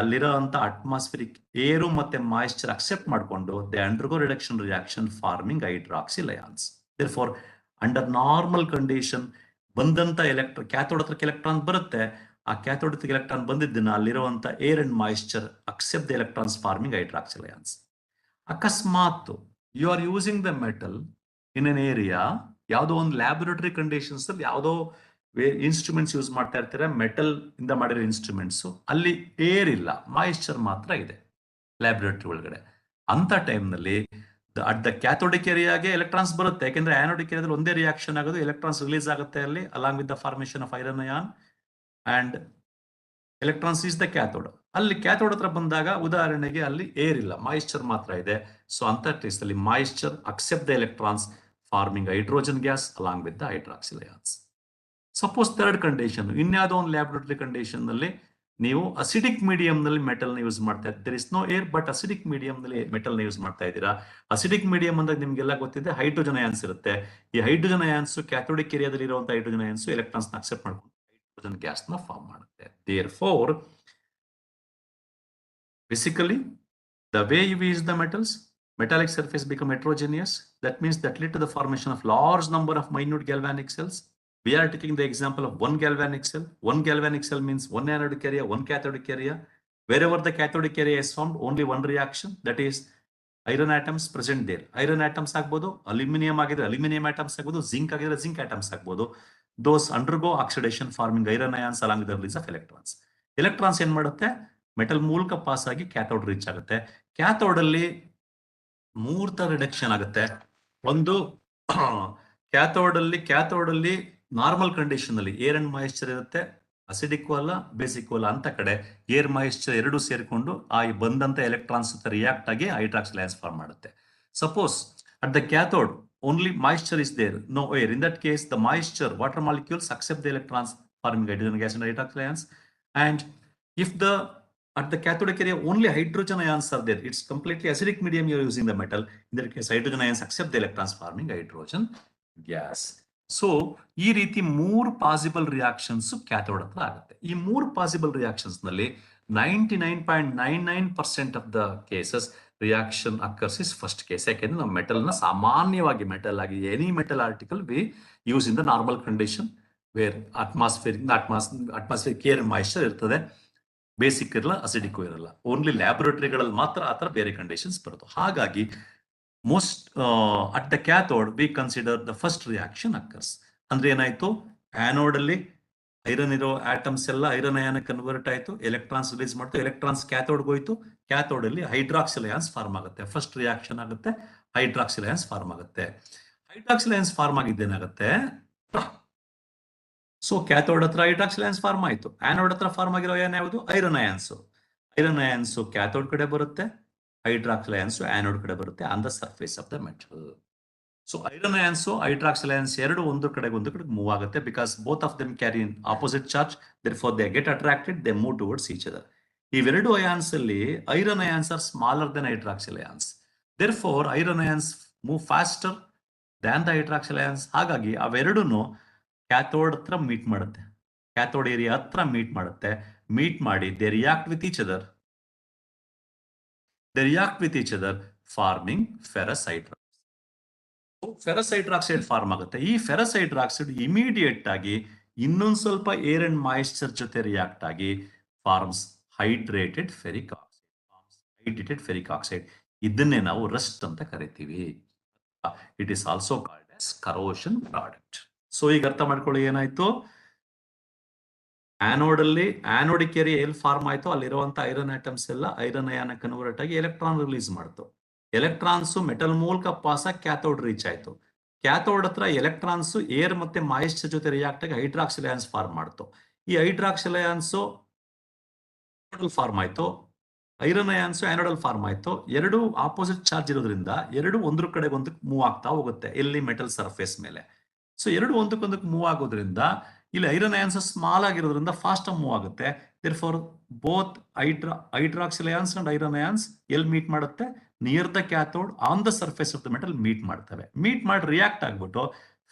ಅಲ್ಲಿರೋ ಅಂತ ಅಟ್ಮಾಸ್ಫಿರಿಕ್ ಏರು ಮತ್ತೆ ಮಾಯಿಶ್ಚರ್ ಅಕ್ಸೆಪ್ಟ್ ಮಾಡಿಕೊಂಡು they undergo reduction reaction forming hydroxyl ions. Therefore under normal condition ಬಂದಂತ ಕ್ಯಾಥೋಡ್ ಹತ್ರ ಎಲೆಕ್ಟ್ರಾನ್ ಬರುತ್ತೆ. ಆ ಕ್ಯಾಥೋಡ್ ಎಲೆಕ್ಟ್ರಾನ್ ಬಂದಿದ್ದನ್ನ ಅಲ್ಲಿರುವಂತ air and moisture accept the electrons forming hydroxyl ions. ಅಕಸ್ಮಾತ್ you are using the metal in an area, ಯಾವುದೋ ಒಂದು ಲ್ಯಾಬೊರೇಟರಿ ಕಂಡೀಷನ್ಸ್ ಅಲ್ಲಿ ಯಾವುದೋ ಇನ್ಸ್ಟ್ರೂಮೆಂಟ್ಸ್ ಯೂಸ್ ಮಾಡ್ತಾ ಇರ್ತೀರಾ, ಮೆಟಲ್ ಇಂದ ಮಾಡಿರೋ ಇನ್ಸ್ಟ್ರೂಮೆಂಟ್ಸ್, ಅಲ್ಲಿ ಏರ್ ಇಲ್ಲ, ಮಾಯಿಶ್ಚರ್ ಮಾತ್ರ ಇದೆ ಲ್ಯಾಬೊರೇಟರಿ ಒಳಗಡೆ. ಅಂತ ಟೈಮ್ ನಲ್ಲಿ ಅಟ್ ದ ಕ್ಯಾಥೋಡಿಕ್ ಏರಿಯಾಗೆ ಎಲೆಕ್ಟ್ರಾನ್ಸ್ ಬರುತ್ತೆ. ಯಾಕೆಂದ್ರೆ ಆನೋಡಿಕ್ ಏರಿಯಾದಲ್ಲಿ ಒಂದೇ ರಿಯಾಕ್ಷನ್ ಆಗೋದು, ಎಲೆಕ್ಟ್ರಾನ್ಸ್ ರಿಲೀಸ್ ಆಗುತ್ತೆ ಅಲ್ಲಿ along with the formation of iron ion and electrons is the cathode. ಅಲ್ಲಿ ಕ್ಯಾಥೋಡ್ ಹತ್ರ ಬಂದಾಗ ಉದಾಹರಣೆಗೆ ಅಲ್ಲಿ ಏರ್ ಇಲ್ಲ, ಮಾಯಿಶ್ಚರ್ ಮಾತ್ರ ಇದೆ. ಸೊ ಅಂತ ಕೇಸ್ ಅಲ್ಲಿ moisture accept the electrons forming hydrogen gas along with the hydroxyl ions. Suppose third condition, ಇನ್ಯಾವುದೋ ಒಂದು ಲ್ಯಾಬೊರೇಟರಿ ಕಂಡೀಷನ್ ನಲ್ಲಿ ನೀವು ಅಸಿಡಿಕ್ ಮೀಡಿಯಂ ನಲ್ಲಿ ಮೆಟಲ್ ನ ಯೂಸ್ ಮಾಡ್ತಾ ಇದ್ದೀರಾ. There is no air but acidic medium ನಲ್ಲಿ ಮೆಟಲ್ ನ ಯೂಸ್ ಮಾಡ್ತಾ ಇದ್ದೀರಾ. ಅಸಿಡಿಕ್ ಮೀಡಿಯಂ ಅಂದಾಗ ನಿಮ್ಗೆಲ್ಲ ಗೊತ್ತಿದೆ, ಹೈಡ್ರೋಜನ್ ಅಯಾನ್ಸ್ ಇರುತ್ತೆ. ಈ ಹೈಡ್ರೋಜನ್ ಅಯಾನ್ಸ್ ಕ್ಯಾಥೋಡಿಕ್ ಏರಿಯಾದಲ್ಲಿ ಇರುವಂತಹ ಹೈಡ್ರೋಜನ್ ಅಯಾನ್ಸ್ ಎಲೆಕ್ಟ್ರಾನ್ಸ್ ನ ಅಕ್ಸೆಪ್ಟ್ ಮಾಡ್ಕೊಂಡು ಹೈಡ್ರೋಜನ್ ಗ್ಯಾಸ್ ನ ಫಾರ್ಮ್ ಮಾಡುತ್ತೆ. Therefore basically the way you use the metals, metallic surface become heterogeneous. That means that lead to the formation of large number of minute galvanic cells. We are taking the example of one galvanic cell. One galvanic cell means one anodic area, one cathodic area. Wherever the cathodic area is formed, only one reaction, that is iron atoms present there. Iron atoms ಆಗ್ಬೋದು, ಅಲ್ಯೂಮಿನಿಯಂ ಆಗಿದ್ರೆ ಅಲ್ಯೂಮಿನಿಯಂ atoms ಆಗ್ಬೋದು, zinc ಆಗಿದ್ರೆ zinc atoms ಆಗ್ಬೋದು. Those undergo oxidation forming iron ions along with the release of electrons. Electrons ಏನ್ ಮಾಡುತ್ತೆ, ಮೆಟಲ್ ಮೂಲಕ ಪಾಸ್ ಆಗಿ ಕ್ಯಾಥೋಡ್ ರೀಚ್ ಆಗುತ್ತೆ. ಕ್ಯಾಥೋಡ್ ಅಲ್ಲಿ ಮೂರ್ ತರ ರಿಡಕ್ಷನ್ ಆಗುತ್ತೆ. ಒಂದು ಕ್ಯಾಥೋಡ್ ಅಲ್ಲಿ ನಾರ್ಮಲ್ ಕಂಡೀಷನ್ ಅಲ್ಲಿ ಏರ್ ಅಂಡ್ ಮಾಯಿಶ್ಚರ್ ಇರುತ್ತೆ, ಅಸಿಡಿಕ್ ಅಲ್ಲ ಬೇಸಿಕ್ ಅಲ್ಲ. ಅಂತ ಕಡೆ ಏರ್ ಮಾಯಿಶ್ಚರ್ ಎರಡು ಸೇರಿಕೊಂಡು ಆ ಬಂದಂತ ಎಲೆಕ್ಟ್ರಾನ್ಸ್ ರಿಯಾಕ್ಟ್ ಆಗಿ ಹೈಡ್ರಾಕ್ಸಿಲ್ ಅಯಾನ್ಸ್ ಫಾರ್ಮ್ ಮಾಡುತ್ತೆ. Suppose at the cathode only moisture is there, no air. In that case, the moisture, water molecules accept the electrons forming hydrogen gas and hydroxyl ions. And if at the cathodic area only hydrogen ions are there, it's completely acidic medium you are using the metal. In that case, hydrogen ions accept the electrons forming hydrogen gas. So ಈ ರೀತಿ 3 ಪಾಸಿಬಲ್ ರಿಯಾಕ್ಷನ್ಸ್ ಕ್ಯಾಥೋಡ್ ಹತ್ರ ಆಗುತ್ತೆ. ಈ 3 ಪಾಸಿಬಲ್ ರಿಯಾಕ್ಷನ್ಸ್ ನಲ್ಲಿ 99.99% of the cases reaction occurs is first case. ಯಾಕೆಂದ್ರೆ ನಾವು ಮೆಟಲ್ ನ ಸಾಮಾನ್ಯವಾಗಿ ಮೆಟಲ್ ಆಗಿ any metal article we use in the normal condition wear atmosphere air moisture ಇರ್ತದೆ. ಬೇಸಿಕ್ ಇರಲ್ಲ, ಅಸಿಡಿಕ್ ಇರಲ್ಲ. ಓನ್ಲಿ ಲ್ಯಾಬೊರೇಟರಿಗಳಲ್ಲಿ ಮಾತ್ರ ಆತರ ಬೇರೆ ಕಂಡೀಷನ್ಸ್ ಬರುತ್ತೆ. ಹಾಗಾಗಿ most at the cathode we consider the first reaction occurs. ಅಂದ್ರೆ ಏನಾಯ್ತು, ಆನೋಡ್ ಅಲ್ಲಿ ಐರನ್ ಇರೋ ಆಟಮ್ಸ್ ಎಲ್ಲ ಐರನ್ ಅಯಾನ್ ಕನ್ವರ್ಟ್ ಆಯ್ತು, ಎಲೆಕ್ಟ್ರಾನ್ಸ್ ರಿಲೀಸ್ ಮಾಡ್ತು, ಎಲೆಕ್ಟ್ರಾನ್ಸ್ ಕ್ಯಾಥೋಡ್ ಹೋಯ್ತು. ಕ್ಯಾಥೋಡ್ ಅಲ್ಲಿ ಹೈಡ್ರಾಕ್ಸಿಲ್ ಅಯಾನ್ಸ್ ಫಾರ್ಮ್ ಆಗುತ್ತೆ. ಫಸ್ಟ್ ರಿಯಾಕ್ಷನ್ ಆಗುತ್ತೆ, ಹೈಡ್ರಾಕ್ಸಿಲ್ ಅಯಾನ್ಸ್ ಫಾರ್ಮ್ ಆಗುತ್ತೆ. ಹೈಡ್ರಾಕ್ಸಿಲ್ ಅಯಾನ್ಸ್ ಫಾರ್ಮ್ ಆಗಿದ್ದೇನಾಗುತ್ತೆ, ಸೊ ಕ್ಯಾಥೋಡ್ ಹತ್ರ ಹೈಡ್ರಾಕ್ಸಿಲ್ ಅಯಾನ್ಸ್ ಫಾರ್ಮ್ ಆಯ್ತು. ಆನೋಡ್ ಹತ್ರ ಫಾರ್ಮ್ ಆಗಿರೋ ಅಯಾನ್ ಯಾವುದು, iron ions. Iron ions cathode ಕಡೆ ಬರುತ್ತೆ, ಹೈಡ್ರಾಕ್ಸಿಲ್ ಅಯಾನ್ಸ್ ಆನೋಡ್ ಕಡೆ ಬರುತ್ತೆ on the surface of the metal. So iron ions hydroxyl ions ಎರಡು ಒಂದು ಕಡೆಗೆ ಮೂವ್ ಆಗುತ್ತೆ, because both of them carry in opposite charge, therefore they get attracted, they move towards each other. ಇವೆರಡು ಅಯಾನ್ಸ್ ಅಲ್ಲಿ iron ions are smaller than hydroxyl ions, therefore iron ions move faster than the hydroxyl ions. ಹಾಗಾಗಿ ಅವೆರಡೂನು ಕ್ಯಾಥೋಡ್ ಹತ್ರ ಮೀಟ್ ಮಾಡುತ್ತೆ, ಕ್ಯಾಥೋಡ್ ಏರಿಯಾ ಹತ್ರ ಮೀಟ್ ಮಾಡುತ್ತೆ. ಮೀಟ್ ಮಾಡಿ they react with each other, forming ferrous hydroxide. Ferrous hydroxide form ಆಗುತ್ತೆ. ಈ ಫೆರಸ್ ಹೈಡ್ರಾಕ್ಸೈಡ್ ಇಮಿಡಿಯೇಟ್ ಆಗಿ ಇನ್ನೊಂದು ಸ್ವಲ್ಪ ಏರ್ ಅಂಡ್ ಮಾಯಿಶ್ಚರ್ ಜೊತೆ ರಿಯಾಕ್ಟ್ ಆಗಿ ಫಾರ್ಮ್ಸ್ ಹೈಡ್ರೇಟೆಡ್ ಫೆರಿಕ್ ಆಕ್ಸೈಡ್. ಇದನ್ನೇ ನಾವು ರಸ್ಟ್ ಅಂತ ಕರಿತೀವಿ. It is also called as corrosion product. So ಈಗ ಅರ್ಥ ಮಾಡ್ಕೊಳ್ಳಿ ಏನಾಯ್ತು, ಆನೋಡ್ ಅಲ್ಲಿ ಆನೋಡಿಕ್ ಏರಿಯಾ ಎಲ್ಲಿ ಫಾರ್ಮ್ ಆಯ್ತು ಅಲ್ಲಿರುವಂತ ಐರನ್ ಆಟಮ್ಸ್ ಎಲ್ಲ ಐರನ್ ಅಯಾನ್ ಕನ್ವರ್ಟ್ ಆಗಿ ಎಲೆಕ್ಟ್ರಾನ್ ರಿಲೀಸ್ ಮಾಡ್ತು. ಎಲೆಕ್ಟ್ರಾನ್ಸ್ ಮೆಟಲ್ ಮೂಲಕ ಪಾಸ್ ಆಗಿ ಕ್ಯಾಥೋಡ್ ರೀಚ್ ಆಯ್ತು. ಕ್ಯಾಥೋಡ್ ಹತ್ರ ಎಲೆಕ್ಟ್ರಾನ್ಸ್ ಏರ್ ಮತ್ತೆ ಮಾಯಿಶ್ಚರ್ ಜೊತೆ ರಿಯಾಕ್ಟ್ ಆಗಿ ಹೈಡ್ರಾಕ್ಸಿಲ್ ಅಯಾನ್ಸ್ ಫಾರ್ಮ್ ಮಾಡ್ತು. ಈ ಹೈಡ್ರಾಕ್ಸಿಲ್ ಅಯಾನ್ಸ್ ಫಾರ್ಮ್ ಆಯ್ತು, ಐರನ್ ಅಯಾನ್ಸ್ ಆನೋಡಲ್ ಫಾರ್ಮ್ ಆಯ್ತು. ಎರಡು ಆಪೋಸಿಟ್ ಚಾರ್ಜ್ ಇರೋದ್ರಿಂದ ಎರಡು ಒಂದ್ರ ಕಡೆ ಒಂದಕ್ಕೆ ಮೂವ್ ಆಗ್ತಾ ಹೋಗುತ್ತೆ ಎಲ್ಲಿ ಮೆಟಲ್ ಸರ್ಫೇಸ್ ಮೇಲೆ. ಸೊ ಎರಡು ಒಂದಕ್ಕೊಂದಕ್ಕೆ ಮೂವ್ ಆಗೋದ್ರಿಂದ ಇಲ್ಲಿ ಐರನ್ ಅಯಾನ್ಸ್ ಸ್ಮಾಲ್ ಆಗಿರೋದ್ರಿಂದ ಫಾಸ್ಟ್ ಮೂವ್ ಆಗುತ್ತೆ. Therefore both hydroxyl ions and iron ions ಎಲ್ಲಿ ಮೀಟ್ ಮಾಡುತ್ತೆ, near the cathode on the surface of the metal meet ಮಾಡ್ತವೆ. ಮೀಟ್ ಮಾಡಿ ರಿಯಾಕ್ಟ್ ಆಗ್ಬಿಟ್ಟು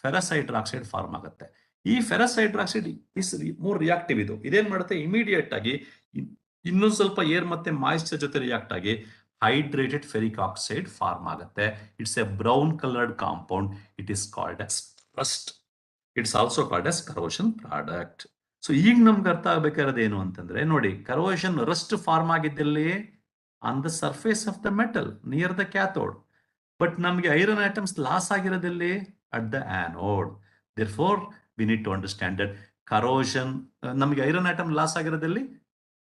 ಫೆರಸ್ ಹೈಡ್ರಾಕ್ಸೈಡ್ ಫಾರ್ಮ್ ಆಗುತ್ತೆ. ಈ ferrous hydroxide is more reactive. ಇದೇನ್ ಮಾಡುತ್ತೆ, ಇಮಿಡಿಯೇಟ್ ಆಗಿ ಇನ್ನೊಂದು ಸ್ವಲ್ಪ ಏರ್ ಮತ್ತೆ ಮಾಯಿಶ್ಚರ್ ಜೊತೆ ರಿಯಾಕ್ಟ್ ಆಗಿ ಹೈಡ್ರೇಟೆಡ್ ಫೆರಿಕ್ ಆಕ್ಸೈಡ್ ಫಾರ್ಮ್ ಆಗುತ್ತೆ. It's a brown coloured compound. It is called as rust. It's also called as corrosion product. So ಈಗ ನಮ್ಗೆ ಅರ್ಥ ಆಗ್ಬೇಕಾಗಿರೋದು ಏನು ಅಂತಂದ್ರೆ, ನೋಡಿ, ಕರೋಷನ್ ರಸ್ಟ್ ಫಾರ್ಮ್ ಆಗಿದ್ದಲ್ಲಿ on the surface of the metal near the cathode. But ನಮಗೆ ಐರನ್ ಆಟಮ್ಸ್ ಲಾಸ್ ಆಗಿರೋದಲ್ಲಿ at the anode. Therefore we need to understand that corrosion ನಮಗೆ ಐರನ್ ಆಟಮ್ ಲಾಸ್ ಆಗಿರೋದಲ್ಲಿ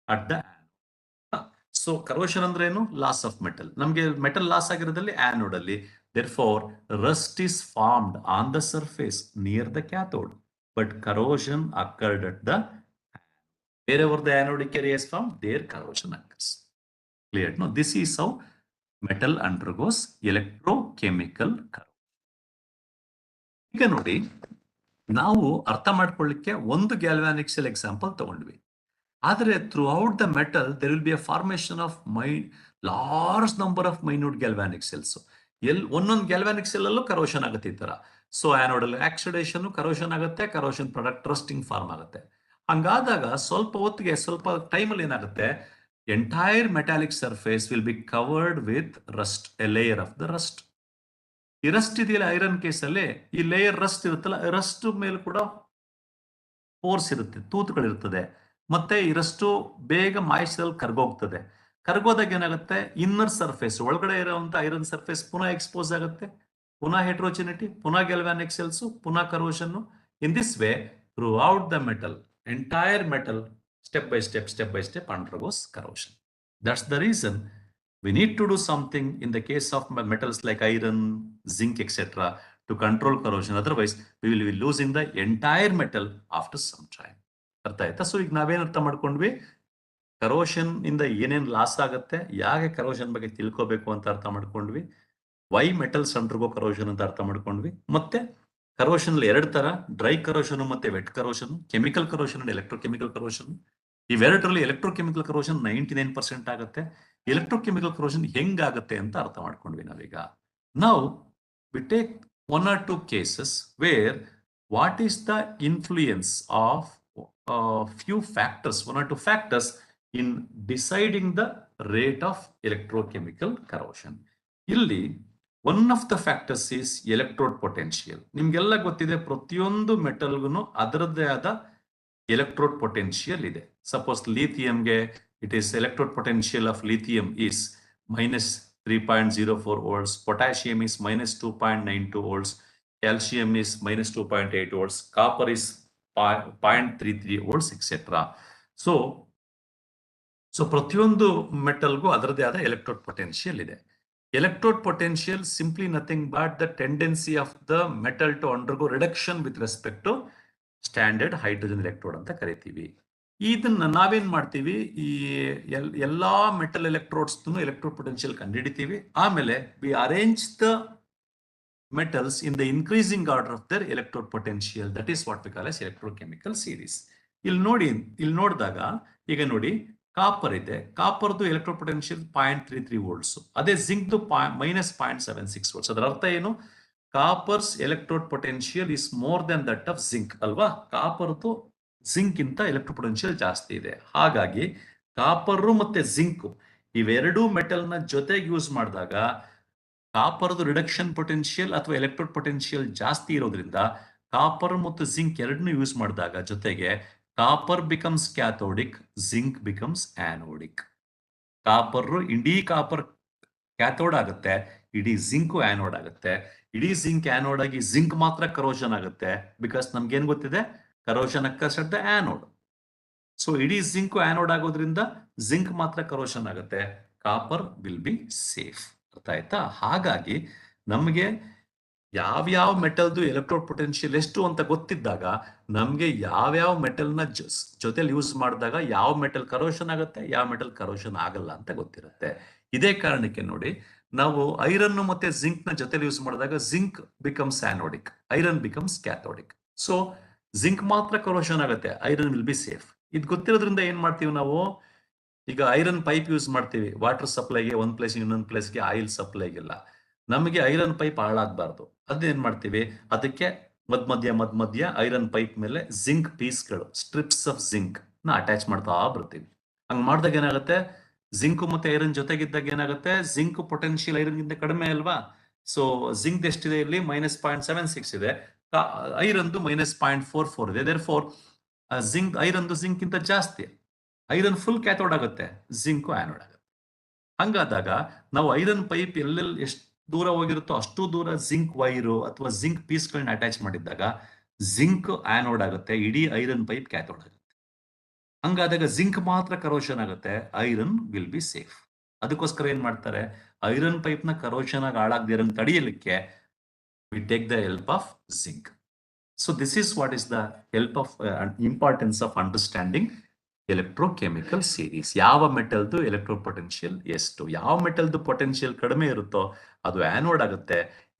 at the anode. So corrosion ಅಂದ್ರೆ ಏನು, ಲಾಸ್ ಆಫ್ ಮೆಟಲ್. ನಮಗೆ ಮೆಟಲ್ ಲಾಸ್ ಆಗಿರೋದಲ್ಲಿ ಆನೋಡ್ ಅಲ್ಲಿ. Therefore, rust is formed on the surface near the cathode, but corrosion occurred at the wherever the anodic area is formed, there corrosion occurs. Clear? No, this is how metal undergoes electrochemical corrosion. ಈಗ ನೋಡಿ, ನಾವು ಅರ್ಥ ಮಾಡ್ಕೊಳ್ಳಿಕ್ಕೆ ಒಂದು ಗ್ಯಾಲ್ವಾನಿಕ್ ಸೆಲ್ ಎಕ್ಸಾಂಪಲ್ ತಗೊಂಡ್ವಿ. ಆದರೆ throughout the metal there will be a formation of large number of minute galvanic cells. ಒಂದೊಂದು ಗ್ಯಾಲ್ವಾನಿಕ್ ಸೆಲ್ ಅಲ್ಲೂ ಕರೋಷನ್ ಆಗುತ್ತೆ ಈ ತರ. ಸೊ ಆನೋಡ್ ಅಲ್ಲಿ ಆಕ್ಸಿಡೇಷನ್ ಕರೋಷನ್ ಆಗುತ್ತೆ, ಕರೋಷನ್ ಪ್ರಾಡಕ್ಟ್ ರಸ್ಟಿಂಗ್ ಫಾರ್ಮ್ ಆಗುತ್ತೆ. ಹಂಗಾದಾಗ ಸ್ವಲ್ಪ ಹೊತ್ತಿಗೆ ಸ್ವಲ್ಪ ಟೈಮಲ್ಲಿ ಏನಾಗುತ್ತೆ, entire metallic surface will be covered with rust, a layer of the rust. ಈ ರಸ್ಟ್ ಇದೆಯಲ್ಲ ಐರನ್ ಕೇಸಲ್ಲಿ, ಈ ಲೇಯರ್ ರಸ್ಟ್ ಇರುತ್ತಲ್ಲ, ರಸ್ಟ್ ಮೇಲೆ ಕೂಡ ಪೋರ್ಸ್ ಇರುತ್ತೆ, ತೂತುಗಳಿರ್ತದೆ. ಮತ್ತೆ ಇರಷ್ಟು ಬೇಗ ಮಾಯಿಶ್ಚರ್ ಕರ್ಗೋಗ್ತದೆ. ಕರ್ಗೋದಾಗ ಏನಾಗುತ್ತೆ, ಇನ್ನರ್ ಸರ್ಫೇಸ್ ಒಳಗಡೆ ಇರುವಂತ ಐರನ್ ಸರ್ಫೇಸ್ ಪುನಃ ಎಕ್ಸ್ಪೋಸ್ ಆಗುತ್ತೆ, ಪುನಃ ಹೆಟ್ರೋಜಿನಿಟಿ, ಪುನಃ ಗ್ಯಾಲ್ವಾನಿಕ್ ಸೆಲ್ಸ್, ಪುನಃ corrosion. In this way through out the metal, entire metal step by step undergoes corrosion. That's the reason we need to do something in the case of metals like iron, zinc, etc. to control corrosion. Otherwise, we will be losing the entire metal after some time. ಅರ್ಥ ಆಯ್ತಾ? ಸೊ ಈಗ ನಾವೇನ್ ಅರ್ಥ ಮಾಡ್ಕೊಂಡ್ವಿ, ಕರೋಷನ್ ಇಂದ ಏನೇನ್ ಲಾಸ್ ಆಗುತ್ತೆ, ಯಾಕೆ ಕರೋಷನ್ ಬಗ್ಗೆ ತಿಳ್ಕೋಬೇಕು ಅಂತ ಅರ್ಥ ಮಾಡ್ಕೊಂಡ್ವಿ, ವೈ ಮೆಟಲ್ಸ್ ಅಂಡರ್ಗೋ ಕರೋಷನ್ ಅಂತ ಅರ್ಥ ಮಾಡ್ಕೊಂಡ್ವಿ. ಮತ್ತೆ ಕರೋಷನ್ ಎರಡು ತರ, ಡ್ರೈ ಕರೋಷನ್ ಮತ್ತೆ wet corrosion, chemical corrosion and electrochemical corrosion. ಇವೆರಡರಲ್ಲಿ ಎಲೆಕ್ಟ್ರೋಕೆಮಿಕಲ್ ಕರೋಷನ್ 99% ಆಗುತ್ತೆ. ಎಲೆಕ್ಟ್ರೋಕೆಮಿಕಲ್ ಕರೋಷನ್ ಹೆಂಗಾಗುತ್ತೆ ಅಂತ ಅರ್ಥ ಮಾಡ್ಕೊಂಡ್ವಿ ನಾವೀಗ. ನಾವು we take one or two cases where what is the influence of few factors, one or two factors in deciding the rate of electrochemical corrosion. ಇಲ್ಲಿ one of the factors is electrode potential. ನಿಮ್ಗೆಲ್ಲ ಗೊತ್ತಿದೆ, ಪ್ರತಿಯೊಂದು ಮೆಟಲ್ಗೂ ಅದರದ್ದೇ ಆದ ಎಲೆಕ್ಟ್ರೋಡ್ ಪೊಟೆನ್ಷಿಯಲ್ ಇದೆ. ಸಪೋಸ್ ಲಿಥಿಯಂಗೆ it is electrode potential of lithium is minus 3.04 volts, potassium is minus 2.92 volts, calcium is minus 2.8 volts, copper is 0.33 volts, etc. So ಪ್ರತಿಯೊಂದು ಮೆಟಲ್ಗೂ ಅದರದೇ ಆದ ಎಲೆಕ್ಟ್ರೋಡ್ ಪೊಟೆನ್ಷಿಯಲ್ ಇದೆ. Electrode potential simply nothing but the tendency of the metal to undergo reduction with respect to standard hydrogen electrode ಅಂತ ಕರಿತೀವಿ. ಇದನ್ನ ನಾವೇನ್ ಮಾಡ್ತೀವಿ, ಈ ಎಲ್ಲಾ ಮೆಟಲ್ ಎಲೆಕ್ಟ್ರೋಡ್ಸ್ ಎಲೆಕ್ಟ್ರೋಡ್ ಪೊಟೆನ್ಷಿಯಲ್ ಕಂಡುಹಿಡಿತೀವಿ. ಆಮೇಲೆ we arrange the metals in the increasing order of their electrode potential. That is what we call as electrochemical series. ಇಲ್ಲಿ ನೋಡಿದಾಗ ಈಗ ನೋಡಿ, ಕಾಪರ್ ಇದೆ, ಕಾಪರ್ದು ಎಲೆಕ್ಟ್ರೋಡ್ ಪೊಟೆನ್ಷಿಯಲ್ 0.33 ವೋಲ್ಟ್ಸ್. ಅದೇ ಜಿಂಕ್ದು ಮೈನಸ್ 0.76 ವೋಲ್ಟ್ಸ್. ಅದರ ಅರ್ಥ ಏನು? Coppers electrode potential is more than that of zinc ಅಲ್ವಾ? ಕಾಪರ್ದು ಜಿಂಕ್ ಇಂತ ಎಲೆಕ್ಟ್ರೋ ಪೊಟೆನ್ಷಿಯಲ್ ಜಾಸ್ತಿ ಇದೆ. ಹಾಗಾಗಿ ಕಾಪರ್ ಮತ್ತೆ ಜಿಂಕ್ ಇವೆರಡೂ ಮೆಟಲ್ ನ ಜೊತೆಗೆ ಯೂಸ್ ಮಾಡಿದಾಗ ಕಾಪರ್ದು ರಿಡಕ್ಷನ್ ಪೊಟೆನ್ಷಿಯಲ್ ಅಥವಾ ಎಲೆಕ್ಟ್ರೋಡ್ ಪೊಟೆನ್ಷಿಯಲ್ ಜಾಸ್ತಿ ಇರೋದ್ರಿಂದ ಕಾಪರ್ ಮತ್ತು ಜಿಂಕ್ ಎರಡನ್ನೂ ಯೂಸ್ ಮಾಡಿದಾಗ ಜೊತೆಗೆ copper becomes cathodic, zinc becomes anodic. ಇಡೀ ಕಾಪರ್ ಕ್ಯಾಥೋಡ್ ಆಗುತ್ತೆ, ಇಡೀ ಜಿಂಕ್ ಆನೋಡ್ ಆಗುತ್ತೆ. ಇಡೀ ಜಿಂಕ್ ಆನೋಡ್ ಆಗಿ ಜಿಂಕ್ ಮಾತ್ರ ಕರೋಷನ್ ಆಗುತ್ತೆ. ಬಿಕಾಸ್ ನಮ್ಗೇನ್ ಗೊತ್ತಿದೆ, corrosion occurs at the anode. So ಇಡೀ ಜಿಂಕ್ ಆನೋಡ್ ಆಗೋದ್ರಿಂದ ಜಿಂಕ್ ಮಾತ್ರ ಕರೋಷನ್ ಆಗುತ್ತೆ. Copper will be safe. ಅರ್ಥ ಆಯ್ತಾ? ಹಾಗಾಗಿ ನಮಗೆ ಯಾವ್ಯಾವ ಮೆಟಲ್ದು ಎಲೆಕ್ಟ್ರೋಡ್ ಪೊಟೆನ್ಷಿಯಲ್ ಎಷ್ಟು ಅಂತ ಗೊತ್ತಿದ್ದಾಗ ನಮ್ಗೆ ಯಾವ್ಯಾವ ಮೆಟಲ್ ನ ಜೊತೆಲಿ ಯೂಸ್ ಮಾಡಿದಾಗ ಯಾವ ಮೆಟಲ್ ಕರೋಷನ್ ಆಗುತ್ತೆ, ಯಾವ ಮೆಟಲ್ ಕರೋಷನ್ ಆಗಲ್ಲ ಅಂತ ಗೊತ್ತಿರುತ್ತೆ. ಇದೇ ಕಾರಣಕ್ಕೆ ನೋಡಿ, ನಾವು ಐರನ್ ಮತ್ತೆ ಜಿಂಕ್ ನ ಜೊತೆಲಿ ಯೂಸ್ ಮಾಡಿದಾಗ zinc becomes anodic, iron becomes cathodic. So zinc ಮಾತ್ರ ಕರೋಷನ್ ಆಗುತ್ತೆ, ಐರನ್ ವಿಲ್ ಬಿ ಸೇಫ್. ಇದು ಗೊತ್ತಿರೋದ್ರಿಂದ ಏನ್ ಮಾಡ್ತೀವಿ ನಾವು, ಈಗ ಐರನ್ ಪೈಪ್ ಯೂಸ್ ಮಾಡ್ತೀವಿ ವಾಟರ್ ಸಪ್ಲೈಗೆ, ಒಂದ್ ಪ್ಲೇಸ್ ಇನ್ನೊಂದ್ ಪ್ಲೇಸ್ಗೆ, ಆಯಿಲ್ ಸಪ್ಲೈಗೆಲ್ಲ. ನಮಗೆ ಐರನ್ ಪೈಪ್ ಹಾಳಾಗಬಾರ್ದು, ಅದೇನ್ ಮಾಡ್ತೀವಿ, ಅದಕ್ಕೆ ಮಧ್ಯ ಐರನ್ ಪೈಪ್ ಮೇಲೆ ಜಿಂಕ್ ಪೀಸ್ಗಳು, ಸ್ಟ್ರಿಪ್ಸ್ ಆಫ್ ಜಿಂಕ್ ನ ಅಟ್ಯಾಚ್ ಮಾಡ್ತಾ ಬರ್ತೀವಿ. ಹಂಗ್ ಮಾಡಿದಾಗ ಏನಾಗುತ್ತೆ, ಜಿಂಕ್ ಮತ್ತೆ ಐರನ್ ಜೊತೆಗಿದ್ದಾಗ ಏನಾಗುತ್ತೆ, ಜಿಂಕ್ ಪೊಟೆನ್ಷಿಯಲ್ ಐರನ್ ಗಿಂತ ಕಡಿಮೆ ಅಲ್ವಾ? ಸೊ ಜಿಂಕ್ ಎಷ್ಟಿದೆ ಇಲ್ಲಿ, ಮೈನಸ್ 0.76 ಇದೆ, ಐರನ್ದು ಮೈನಸ್ 0.44 ಇದೆ. ದೇರ್ ಫೋರ್ ಐರನ್ದು ಜಿಂಕ್ ಇಂತ ಜಾಸ್ತಿ. ಐರನ್ ಫುಲ್ ಕ್ಯಾಥೋಡ್ ಆಗುತ್ತೆ, ಜಿಂಕ್ ಆನೋಡ್ ಆಗುತ್ತೆ. ಹಂಗಾದಾಗ ನಾವು ಐರನ್ ಪೈಪ್ ಎಲ್ಲೆಲ್ಲಿ ಎಷ್ಟು ದೂರ ಹೋಗಿರುತ್ತೋ ಅಷ್ಟು ದೂರ ಜಿಂಕ್ ವೈರು ಅಥವಾ ಜಿಂಕ್ ಪೀಸ್ಗಳನ್ನ ಅಟ್ಯಾಚ್ ಮಾಡಿದ್ದಾಗ ಜಿಂಕ್ ಆನೋಡ್ ಆಗುತ್ತೆ, ಇಡೀ ಐರನ್ ಪೈಪ್ ಕ್ಯಾಥೋಡ್ ಆಗುತ್ತೆ. ಹಂಗಾದಾಗ ಜಿಂಕ್ ಮಾತ್ರ ಕರೋಷನ್ ಆಗುತ್ತೆ, ಐರನ್ ವಿಲ್ ಬಿ ಸೇಫ್. ಅದಕ್ಕೋಸ್ಕರ ಏನ್ ಮಾಡ್ತಾರೆ, ಐರನ್ ಪೈಪ್ ನ ಕರೋಷನ್ ಆಗಿ ಹಾಳಾಗದಿರಂಗ್ ತಡೆಯಲಿಕ್ಕೆ we take the help of zinc. So this is what is the help of importance of understanding electrochemical series. ಯಾವ ಮೆಟಲ್ದು ಎಲೆಕ್ಟ್ರೋಡ್ ಪೊಟೆನ್ಷಿಯಲ್ ಎಷ್ಟು, ಯಾವ ಮೆಟಲ್ದು ಪೊಟೆನ್ಷಿಯಲ್ ಕಡಿಮೆ ಇರುತ್ತೋ ಅದು ಆನೋಡ್ ಆಗುತ್ತೆ,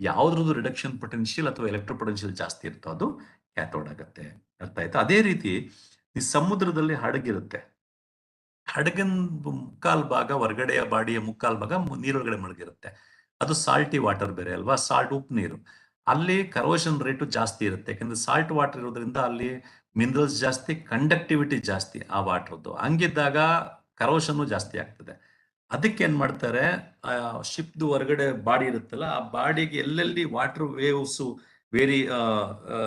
ಯಾವ್ದ್ರದ್ದು ರಿಡಕ್ಷನ್ ಪೊಟೆನ್ಷಿಯಲ್ ಅಥವಾ ಎಲೆಕ್ಟ್ರೋ ಪೊಟೆನ್ಷಿಯಲ್ ಜಾಸ್ತಿ ಇರುತ್ತೋ ಅದು ಕ್ಯಾಥೋಡ್ ಆಗುತ್ತೆ. ಅರ್ಥ ಆಯ್ತಾ? ಅದೇ ರೀತಿ ಈ ಸಮುದ್ರದಲ್ಲಿ ಹಡಗಿರುತ್ತೆ, ಹಡಗಿನ ಮುಕ್ಕಾಲ್ ಭಾಗ ಹೊರಗಡೆಯ ಬಾಡಿಯ ಮುಕ್ಕಾಲ್ ಭಾಗ ನೀರೊಳಗಡೆ ಮಡಗಿರುತ್ತೆ. ಅದು ಸಾಲ್ಟಿ ವಾಟರ್ ಬೇರೆ ಅಲ್ವಾ, ಸಾಲ್ಟ್ ಉಪ್ಪು ನೀರು. ಅಲ್ಲಿ ಕರೋಷನ್ ರೇಟು ಜಾಸ್ತಿ ಇರುತ್ತೆ, ಯಾಕಂದ್ರೆ ಸಾಲ್ಟ್ ವಾಟರ್ ಇರೋದ್ರಿಂದ ಅಲ್ಲಿ ಮಿನರಲ್ಸ್ ಜಾಸ್ತಿ, ಕಂಡಕ್ಟಿವಿಟಿ ಜಾಸ್ತಿ ಆ ವಾಟರ್ದು. ಹಂಗಿದ್ದಾಗ ಕರೋಷನ್ ಜಾಸ್ತಿ ಆಗ್ತದೆ. ಅದಕ್ಕೆ ಏನ್ ಮಾಡ್ತಾರೆ, ಶಿಪ್ದು ಹೊರಗಡೆ ಬಾಡಿ ಇರುತ್ತಲ್ಲ, ಆ ಬಾಡಿಗೆ ಎಲ್ಲೆಲ್ಲಿ ವಾಟರ್ ವೇವ್ಸ್ ವೇರಿ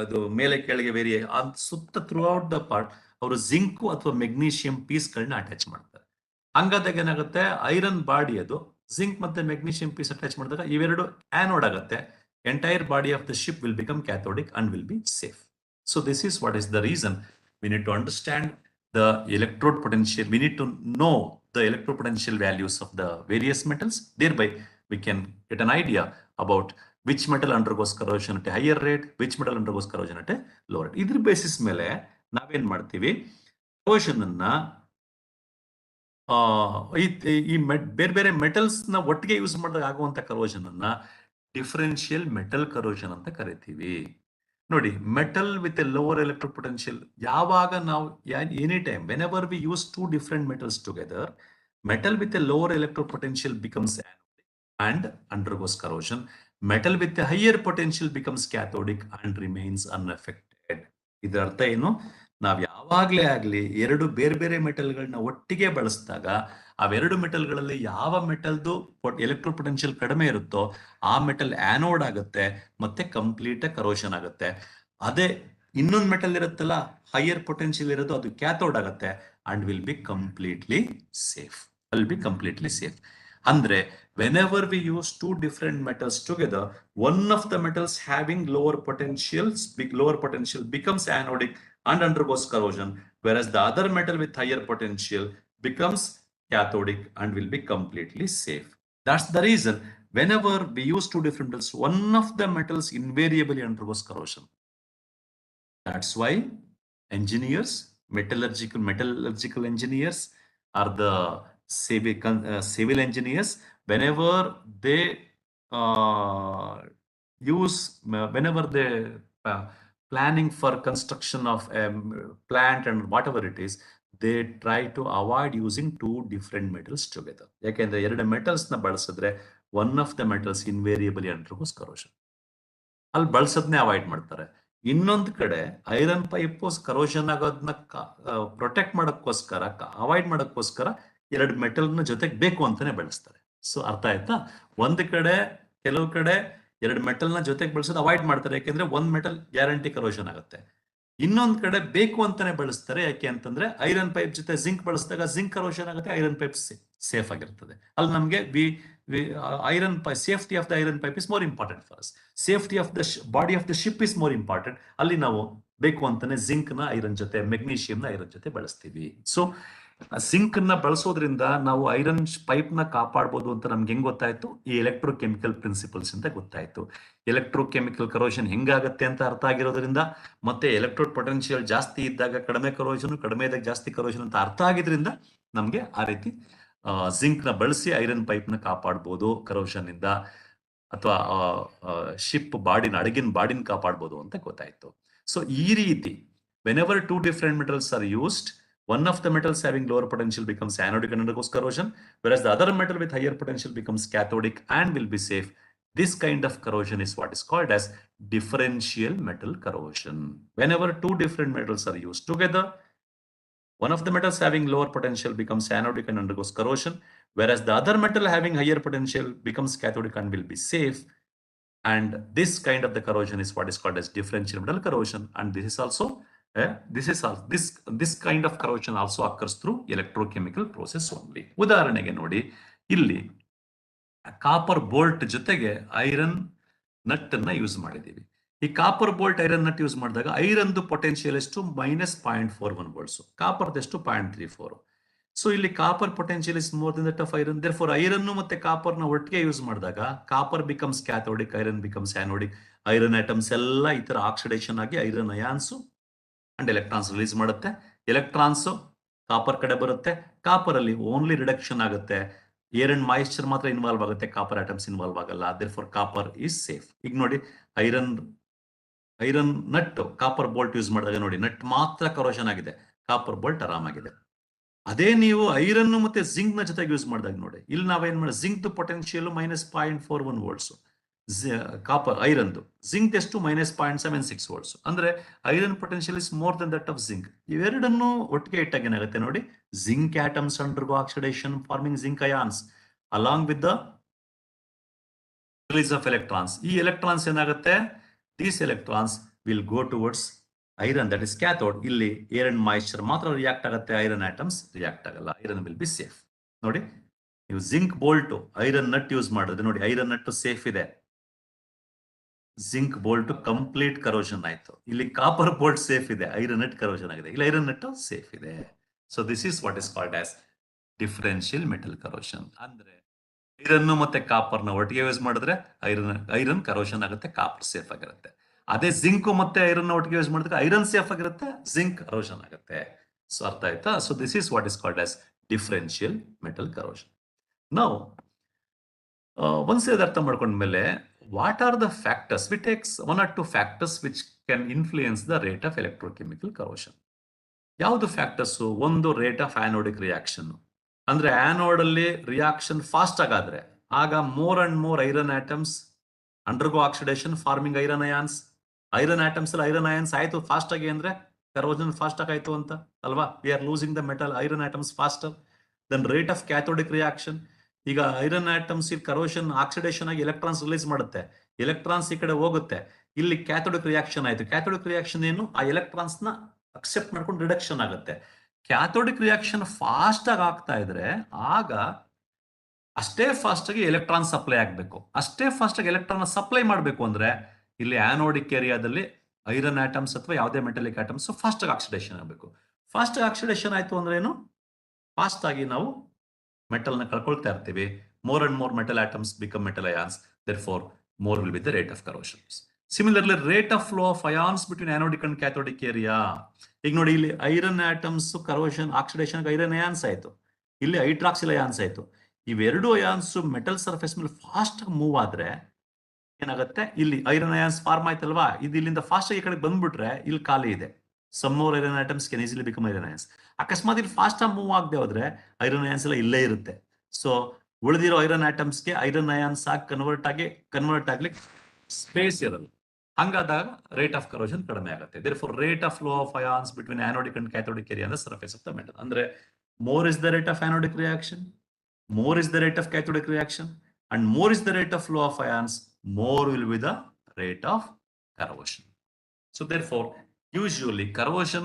ಅದು ಮೇಲೆ ಕೆಳಗೆ ವೇರಿ ಸುತ್ತ ಥ್ರೂ ಔಟ್ ದ ಪಾರ್ಟ್ ಅವರು ಜಿಂಕ್ ಅಥವಾ ಮೆಗ್ನೀಷಿಯಂ ಪೀಸ್ಗಳನ್ನ ಅಟ್ಯಾಚ್ ಮಾಡ್ತಾರೆ. ಹಂಗಾದಾಗ ಏನಾಗುತ್ತೆ, ಐರನ್ ಬಾಡಿ ಅದು ಜಿಂಕ್ ಮತ್ತೆ ಮೆಗ್ನೀಷಿಯಂ ಪೀಸ್ ಅಟ್ಯಾಚ್ ಮಾಡಿದಾಗ ಇವೆರಡು ಆನೋಡ್ ಆಗುತ್ತೆ. Entire body of the ship will become cathodic and will be safe. So this is what is the reason we need to understand the electrode potential. We need to know the electrode potential values of the various metals. Thereby we can get an idea about which metal undergoes corrosion at a higher rate, which metal undergoes corrosion at a lower rate. Idr basis ಮೇಲೆ ನಾವೇನ್ ಮಾಡ್ತೀವಿ, corrosion ಅನ್ನ ಈ ಬೇರೆ ಬೇರೆ ಮೆಟಲ್ಸ್ ನ ಒಟ್ಟಿಗೆ ಯೂಸ್ ಮಾಡಿದಾಗ ಆಗುವಂತ ಕರೋಷನ್ ಅನ್ನ ಡಿಫರೆನ್ಷಿಯಲ್ ಮೆಟಲ್ ಕರೋಷನ್ ಅಂತ ಕರಿತೀವಿ. ನೋಡಿ, metal with A lower electric potential, ಯಾವಾಗ ನಾವು any time when ever we use two different metals together, metal with a lower electrode potential becomes anodic and undergoes corrosion. metal with a higher potential becomes cathodic and remains unaffected. ಇದರ ಅರ್ಥ ಏನು? ನಾವ್ ಯಾವಾಗ್ಲೇ ಆಗ್ಲಿ ಎರಡು ಬೇರೆ ಬೇರೆ ಮೆಟಲ್ಗಳನ್ನ ಒಟ್ಟಿಗೆ ಬಳಸಿದಾಗ ಅವೆರಡು ಮೆಟಲ್ಗಳಲ್ಲಿ ಯಾವ ಮೆಟಲ್ದು ಎಲೆಕ್ಟ್ರೋ ಪೊಟೆನ್ಶಿಯಲ್ ಕಡಿಮೆ ಇರುತ್ತೋ ಆ ಮೆಟಲ್ ಆನೋಡ್ ಆಗುತ್ತೆ ಮತ್ತೆ ಕಂಪ್ಲೀಟ್ ಕರೋಷನ್ ಆಗುತ್ತೆ. ಅದೇ ಇನ್ನೊಂದು ಮೆಟಲ್ ಇರುತ್ತಲ್ಲ ಹೈಯರ್ ಪೊಟೆನ್ಶಿಯಲ್ ಇರೋದು ಅದು ಕ್ಯಾಥೋಡ್ ಆಗುತ್ತೆ and will be completely safe. ಅಂದ್ರೆ whenever we use two different metals together, one of the metals having lower potential becomes anodic and undergoes corrosion, whereas the other metal with higher potential becomes cathodic and will be completely safe. That's the reason whenever we use two different metals, one of the metals invariably undergoes corrosion. That's why engineers, metallurgical engineers are the civil engineers. Whenever they planning for construction of a plant and whatever it is, they try to avoid using two different metals together. ಯಾಕೆಂದ್ರೆ ಎರಡು ಮೆಟಲ್ಸ್ ನ ಬಳಸಿದ್ರೆ one of the metals invariably undergoes corrosion. ಅಲ್ಲಿ ಬಳಸೋದನ್ನೇ ಅವಾಯ್ಡ್ ಮಾಡ್ತಾರೆ. ಇನ್ನೊಂದು ಕಡೆ ಐರನ್ ಪೈಪ್ ಕರೋಷನ್ ಆಗೋದನ್ನ ಪ್ರೊಟೆಕ್ಟ್ ಮಾಡೋಕ್ಕೋಸ್ಕರ ಅವಾಯ್ಡ್ ಮಾಡೋಕ್ಕೋಸ್ಕರ ಎರಡು ಮೆಟಲ್ ನ ಜೊತೆಗೆ ಬೇಕು ಅಂತಾನೆ ಬಳಸ್ತಾರೆ. ಸೊ ಅರ್ಥ ಆಯ್ತಾ? ಒಂದು ಕಡೆ ಕೆಲವು ಕಡೆ ಎರಡು ಮೆಟಲ್ ನ ಜೊತೆಗೆ ಬಳಸೋದು ಅವಾಯ್ಡ್ ಮಾಡ್ತಾರೆ, ಯಾಕೆಂದ್ರೆ ಒಂದ್ ಮೆಟಲ್ ಗ್ಯಾರಂಟಿ ಕರೋಷನ್ ಆಗುತ್ತೆ. ಇನ್ನೊಂದ್ ಕಡೆ ಬೇಕು ಅಂತಾನೆ ಬಳಸ್ತಾರೆ, ಯಾಕೆ ಅಂತಂದ್ರೆ ಐರನ್ ಪೈಪ್ ಜೊತೆ ಜಿಂಕ್ ಬಳಸಿದಾಗ ಜಿಂಕ್ ಕರೋಷನ್ ಆಗುತ್ತೆ, ಐರನ್ ಪೈಪ್ ಸೇಫ್ ಆಗಿರ್ತದೆ. ಅಲ್ಲಿ ನಮ್ಗೆ safety of the iron pipe is more important for us. Safety of the body of the ship is more important. ಅಲ್ಲಿ ನಾವು ಬೇಕು ಅಂತಾನೆ ಜಿಂಕ್ ನ ಐರನ್ ಜೊತೆ, ಮೆಗ್ನೀಷಿಯಂ ನ ಐರನ್ ಜೊತೆ ಬಳಸ್ತೀವಿ. ಸೊ ಜಿಂಕ್ ನ ಬಳಸೋದ್ರಿಂದ ನಾವು ಐರನ್ ಪೈಪ್ ನ ಕಾಪಾಡಬಹುದು ಅಂತ ನಮ್ಗೆ ಹೆಂಗ್ ಗೊತ್ತಾಯ್ತು? ಈ ಎಲೆಕ್ಟ್ರೋಕೆಮಿಕಲ್ ಪ್ರಿನ್ಸಿಪಲ್ಸ್ ಅಂತ ಗೊತ್ತಾಯ್ತು. ಎಲೆಕ್ಟ್ರೋಕೆಮಿಕಲ್ ಕರೋಷನ್ ಹೆಂಗಾಗತ್ತೆ ಅಂತ ಅರ್ಥ ಆಗಿರೋದ್ರಿಂದ, ಮತ್ತೆ ಎಲೆಕ್ಟ್ರೋಡ್ ಪೊಟೆನ್ಶಿಯಲ್ ಜಾಸ್ತಿ ಇದ್ದಾಗ ಕಡಿಮೆ ಕರೋಷನ್, ಕಡಿಮೆ ಇದ್ದಾಗ ಜಾಸ್ತಿ ಕರೋಷನ್ ಅಂತ ಅರ್ಥ ಆಗಿದ್ರಿಂದ ನಮ್ಗೆ ಆ ರೀತಿ ಜಿಂಕ್ ನ ಬಳಸಿ ಐರನ್ ಪೈಪ್ ನ ಕಾಪಾಡಬಹುದು ಕರೋಷನ್ ಇಂದ, ಅಥವಾ ಶಿಪ್ ಬಾಡಿನ, ಅಡಗಿನ ಬಾಡಿನ ಕಾಪಾಡಬಹುದು ಅಂತ ಗೊತ್ತಾಯ್ತು. ಸೊ ಈ ರೀತಿ whenever two different metals are used, one of the metals having lower potential becomes anodic and undergoes corrosion, whereas the other metal with higher potential becomes cathodic and will be safe. This kind of corrosion is what is called as differential metal corrosion. Whenever two different metals are used together, one of the metals having lower potential becomes anodic and undergoes corrosion, whereas the other metal having higher potential becomes cathodic and will be safe. And this kind of the corrosion is what is called as differential metal corrosion. And this is also this kind of corrosion also occurs through electrochemical process only. ಉದಾಹರಣೆಗೆ ನೋಡಿ, ಇಲ್ಲಿ ಕಾಪರ್ ಬೋಲ್ಟ್ ಜೊತೆಗೆ ಐರನ್ ನಟ್ ಅನ್ನ ಯೂಸ್ ಮಾಡಿದೀವಿ. ಈ copper bolt iron nut use ಮಾಡಿದಾಗ ಐರನ್ ಪೊಟೆನ್ಶಿಯಲ್ ಎಷ್ಟು -0.41 ವೋಲ್ಟ್ಸ್, ಕಾಪರ್ ಎಷ್ಟು 0.34. ಸೊ ಇಲ್ಲಿ copper potential is more than that of iron. Therefore iron ಮತ್ತೆ ಕಾಪರ್ ನ ಒಟ್ಟಿಗೆ ಯೂಸ್ ಮಾಡಿದಾಗ copper becomes cathodic, iron becomes anodic. Iron atoms ಎಲ್ಲ ಈ ತರ ಆಕ್ಸಿಡೇಷನ್ ಆಗಿ iron ions and electrons release ಮಾಡುತ್ತೆ. ಎಲೆಕ್ಟ್ರಾನ್ಸ್ ಕಾಪರ್ ಕಡೆ ಬರುತ್ತೆ, ಕಾಪರ್ ಅಲ್ಲಿ ಓನ್ಲಿ ರಿಡಕ್ಷನ್ ಆಗುತ್ತೆ, ಏರ್ ಅಂಡ್ ಮಾಯಿಶ್ಚರ್ ಮಾತ್ರ ಇನ್ವಾಲ್ವ್ ಆಗುತ್ತೆ, ಕಾಪರ್ ಆಟಮ್ಸ್ ಇನ್ವಾಲ್ವ್ ಆಗಲ್ಲ. Therefore copper is safe. ಈಗ ನೋಡಿ, iron nut copper bolt use ಮಾಡಿದಾಗ ನೋಡಿ, ನಟ್ ಮಾತ್ರ ಕರೋಷನ್ ಆಗಿದೆ, ಕಾಪರ್ ಬೋಲ್ಟ್ ಆರಾಮಾಗಿದೆ. ಅದೇ ನೀವು ಐರನ್ ಮತ್ತೆ ಜಿಂಕ್ ನ ಜೊತೆಗೆ ಯೂಸ್ ಮಾಡಿದಾಗ ನೋಡಿ, ಇಲ್ಲಿ ನಾವೇನ್ ಮಾಡಿ, zinc potential -0.41 volts, copper iron zinc ಎಷ್ಟು -0.76 ವೋಲ್ಟ್ಸ್. ಅಂದ್ರೆ iron potential is more than that of zinc. ಇವೆರಡನ್ನು ಒಟ್ಟಿಗೆ ಇಟ್ಟಾಗ ಏನಾಗುತ್ತೆ ನೋಡಿ, zinc atoms undergo oxidation farming zinc ions along with the release of electrons. ಈ ಎಲೆಕ್ಟ್ರಾನ್ಸ್ ಏನಾಗುತ್ತೆ, these electrons will go towards iron, that is cathode. ಇಲ್ಲಿ ಏರ್ ಅಂಡ್ ಮಾಯಿಶ್ಚರ್ ಮಾತ್ರ ರಿಯಾಕ್ಟ್ ಆಗುತ್ತೆ, ಐರನ್ ಆಟಮ್ಸ್ ರಿಯಾಕ್ಟ್ ಆಗಲ್ಲ. Iron will be safe. ನೋಡಿ, ನೀವು zinc bolt iron nut use ಮಾಡಿದ್ರೆ ನೋಡಿ, ಐರನ್ ನಟ್ ಸೇಫ್ ಇದೆ, ಜಿಂಕ್ ಬೋಲ್ಟ್ ಕಂಪ್ಲೀಟ್ ಕರೋಷನ್ ಆಯ್ತು. ಇಲ್ಲಿ ಕಾಪರ್ ಬೋಲ್ಟ್ ಸೇಫ್ ಇದೆ, ಐರನ್ ನಟ್ ಕರೋಷನ್ ಆಗಿದೆ, ಇಲ್ಲಿ ಐರನ್ ನಟ್ ಸೇಫ್ ಇದೆ. So this is what is called as differential metal corrosion. ಅಂದ್ರೆ ಐರನ್ ಮತ್ತೆ ಕಾಪರ್ ನ ಒಟ್ಟಿಗೆ ಯೂಸ್ ಮಾಡಿದ್ರೆ ಐರನ್ ಕರೋಷನ್ ಆಗುತ್ತೆ, ಕಾಪರ್ ಸೇಫ್ ಆಗಿರುತ್ತೆ. ಅದೇ ಜಿಂಕ್ ಮತ್ತೆ ಐರನ್ ಒಟ್ಟಿಗೆ ಯೂಸ್ ಮಾಡಿದ್ರೆ ಐರನ್ ಸೇಫ್ ಆಗಿರುತ್ತೆ, ಜಿಂಕ್ ಕರೋಷನ್ ಆಗುತ್ತೆ. ಸೊ ಅರ್ಥ ಆಯ್ತಾ? So this is what is called as differential metal corrosion. ನಾವು ಒಂದ್ಸರಿ ಅರ್ಥ ಮಾಡ್ಕೊಂಡ್ಮೇಲೆ, what are the factors? We take one or two factors which can influence the rate of electrochemical corrosion. ಯಾವುದು ಫ್ಯಾಕ್ಟರ್ಸ್? ಒಂದು ರೇಟ್ ಆಫ್ ಆನೋಡಿಕ್ ರಿಯಾಕ್ಷನ್. ಅಂದ್ರೆ ಆನೋಡ್ ಅಲ್ಲಿ ರಿಯಾಕ್ಷನ್ ಫಾಸ್ಟ್ ಆಗಾದ್ರೆ ಆಗ more and more iron atoms undergo oxidation farming iron ions. Iron atoms ಅಲ್ಲಿ ಐರನ್ ಅಯಾನ್ಸ್ ಆಯ್ತು ಫಾಸ್ಟ್ ಆಗಿ ಅಂದ್ರೆ ಕರೋಜನ್ ಫಾಸ್ಟ್ ಆಗಾಯ್ತು ಅಂತ ಅಲ್ವಾ. We are losing the metal iron atoms faster then rate of cathodic reaction. ಈಗ ಐರನ್ ಆಟಮ್ಸ್ ಕರೋಷನ್ ಆಕ್ಸಿಡೇಷನ್ ಆಗಿ ಎಲೆಕ್ಟ್ರಾನ್ಸ್ ರಿಲೀಸ್ ಮಾಡುತ್ತೆ, ಎಲೆಕ್ಟ್ರಾನ್ಸ್ ಈ ಕಡೆ ಹೋಗುತ್ತೆ, ಇಲ್ಲಿ ಕ್ಯಾಥೋಡಿಕ್ ರಿಯಾಕ್ಷನ್ ಆಯ್ತು. ಕ್ಯಾಥೋಡಿಕ್ ರಿಯಾಕ್ಷನ್ ಏನು, ಆ ಎಲೆಕ್ಟ್ರಾನ್ಸ್ ನ ಅಕ್ಸೆಪ್ಟ್ ಮಾಡ್ಕೊಂಡು ರಿಡಕ್ಷನ್ ಆಗುತ್ತೆ. ಕ್ಯಾಥೋಡಿಕ್ ರಿಯಾಕ್ಷನ್ ಫಾಸ್ಟ್ ಆಗಿ ಆಗ್ತಾ ಇದ್ರೆ ಆಗ ಅಷ್ಟೇ ಫಾಸ್ಟ್ ಆಗಿ ಎಲೆಕ್ಟ್ರಾನ್ ಸಪ್ಲೈ ಆಗಬೇಕು. ಅಷ್ಟೇ ಫಾಸ್ಟ್ ಆಗಿ ಎಲೆಕ್ಟ್ರಾನ್ ಸಪ್ಲೈ ಮಾಡಬೇಕು ಅಂದ್ರೆ ಇಲ್ಲಿ ಆನೋಡಿಕ್ ಏರಿಯಾದಲ್ಲಿ ಐರನ್ ಆಟಮ್ಸ್ ಅಥವಾ ಯಾವುದೇ ಮೆಟಲಿಕ್ ಆಟಮ್ಸ್ ಫಾಸ್ಟ್ ಆಗಿ ಆಕ್ಸಿಡೇಷನ್ ಆಗಬೇಕು. ಫಾಸ್ಟ್ ಆಗಿ ಆಕ್ಸಿಡೇಷನ್ ಆಯ್ತು ಅಂದ್ರೆ ಏನು, ಫಾಸ್ಟ್ ಆಗಿ ನಾವು ಮೆಟಲ್ ನ ಕಳ್ಕೊಳ್ತಾ ಇರ್ತೀವಿ. More and more metal atoms become metal ions, therefore more will be the rate of corrosion. Similarly, rate of flow of ions between anodic and cathodic area. ಈಗ ನೋಡಿ ಇಲ್ಲಿ iron atoms corrosion oxidation iron ions ಆಯ್ತು, ಇಲ್ಲಿ ಹೈಡ್ರಾಕ್ಸಿಲ್ ಅಯಾನ್ಸ್ ಆಯ್ತು. ಇವೆರಡು ಅಯಾನ್ಸ್ ಮೆಟಲ್ ಸರ್ಫೇಸ್ ಮೇಲೆ ಫಾಸ್ಟ್ ಮೂವ್ ಆದ್ರೆ ಏನಾಗುತ್ತೆ, ಇಲ್ಲಿ ಐರನ್ ಅಯಾನ್ಸ್ ಫಾರ್ಮ್ ಆಯ್ತಲ್ವಾ, ಇದು ಇಲ್ಲಿಂದ ಫಾಸ್ಟ್ ಆಗಿ ಈ ಕಡೆ ಬಂದ್ಬಿಟ್ರೆ ಇಲ್ಲಿ ಖಾಲಿ ಇದೆ. Some more iron atoms can easily become iron ions. ಅಕಸ್ಮಾತ್ ಇಲ್ಲಿ ಫಾಸ್ಟ್ ಆಗಿ ಮೂವ್ ಆಗದೆ ಹೋದ್ರೆ ಐರನ್ ಅಯಾನ್ಸ್ ಎಲ್ಲ ಇಲ್ಲೇ ಇರುತ್ತೆ. ಸೊ ಉಳಿದಿರೋ ಐರನ್ ಆಟಮ್ಸ್ಗೆ ಐರನ್ ಅಯಾನ್ಸ್ ಆಗಿ ಕನ್ವರ್ಟ್ ಆಗ್ಲಿಕ್ಕೆ ಸ್ಪೇಸ್ ಇರಲ್ಲ. ಹಂಗಾದಾಗ ರೇಟ್ ಆಫ್ ಕರೋಷನ್ ಕಡಿಮೆ ಆಗುತ್ತೆ. Therefore rate of flow of ions between anodic and cathodic area ಅಂದ್ರೆ ಸರ್ಫೇಸ್ ಆಫ್ ದ ಮೆಟಲ್. ಅಂದ್ರೆ more is the rate of anodic reaction, more is the rate of cathodic reaction, and more is the rate of flow of ions, more will be the rate of corrosion. So therefore, usually corrosion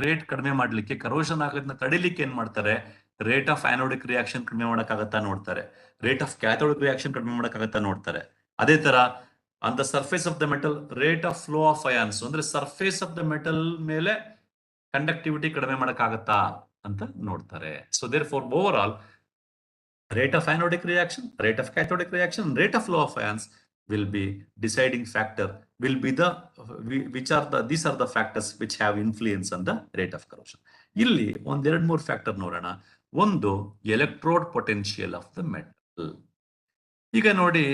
rate ಕಡಿಮೆ ಮಾಡ್ಲಿಕ್ಕೆ, corrosion ಆಗೋದನ್ನ ತಡಿಲಿಕ್ಕೆ ಏನ್ ಮಾಡ್ತಾರೆ, ರೇಟ್ ಆಫ್ ಆನೋಡಿಕ್ ರಿಯಾಕ್ಷನ್ ಕಡಿಮೆ ಮಾಡಕ್ಕಾಗತ್ತಾ ನೋಡ್ತಾರೆ, ರೇಟ್ ಆಫ್ ಕ್ಯಾಥೋಡಿಕ್ ರಿಯಾಕ್ಷನ್ ಕಡಿಮೆ ಮಾಡಕ್ಕಾಗತ್ತಾ ನೋಡ್ತಾರೆ. ಅದೇ ತರ on the surface of the metal rate of flow of ions ಅಂದ್ರೆ ಸರ್ಫೇಸ್ ಆಫ್ ದ ಮೆಟಲ್ ಮೇಲೆ ಕಂಡಕ್ಟಿವಿಟಿ ಕಡಿಮೆ ಮಾಡಕ್ಕಾಗತ್ತಾ ಅಂತ ನೋಡ್ತಾರೆ. So therefore overall rate of anodic reaction, rate of cathodic reaction, rate of flow of ions will be deciding factor, will be the these are the factors which have influence on the rate of corrosion. ಇಲ್ಲಿ ಒಂದೆರಡು ಮೂರು ಫ್ಯಾಕ್ಟರ್ ನೋಡೋಣ. ಒಂದು electrode potential of the metal. ಈಗ ನೋಡಿ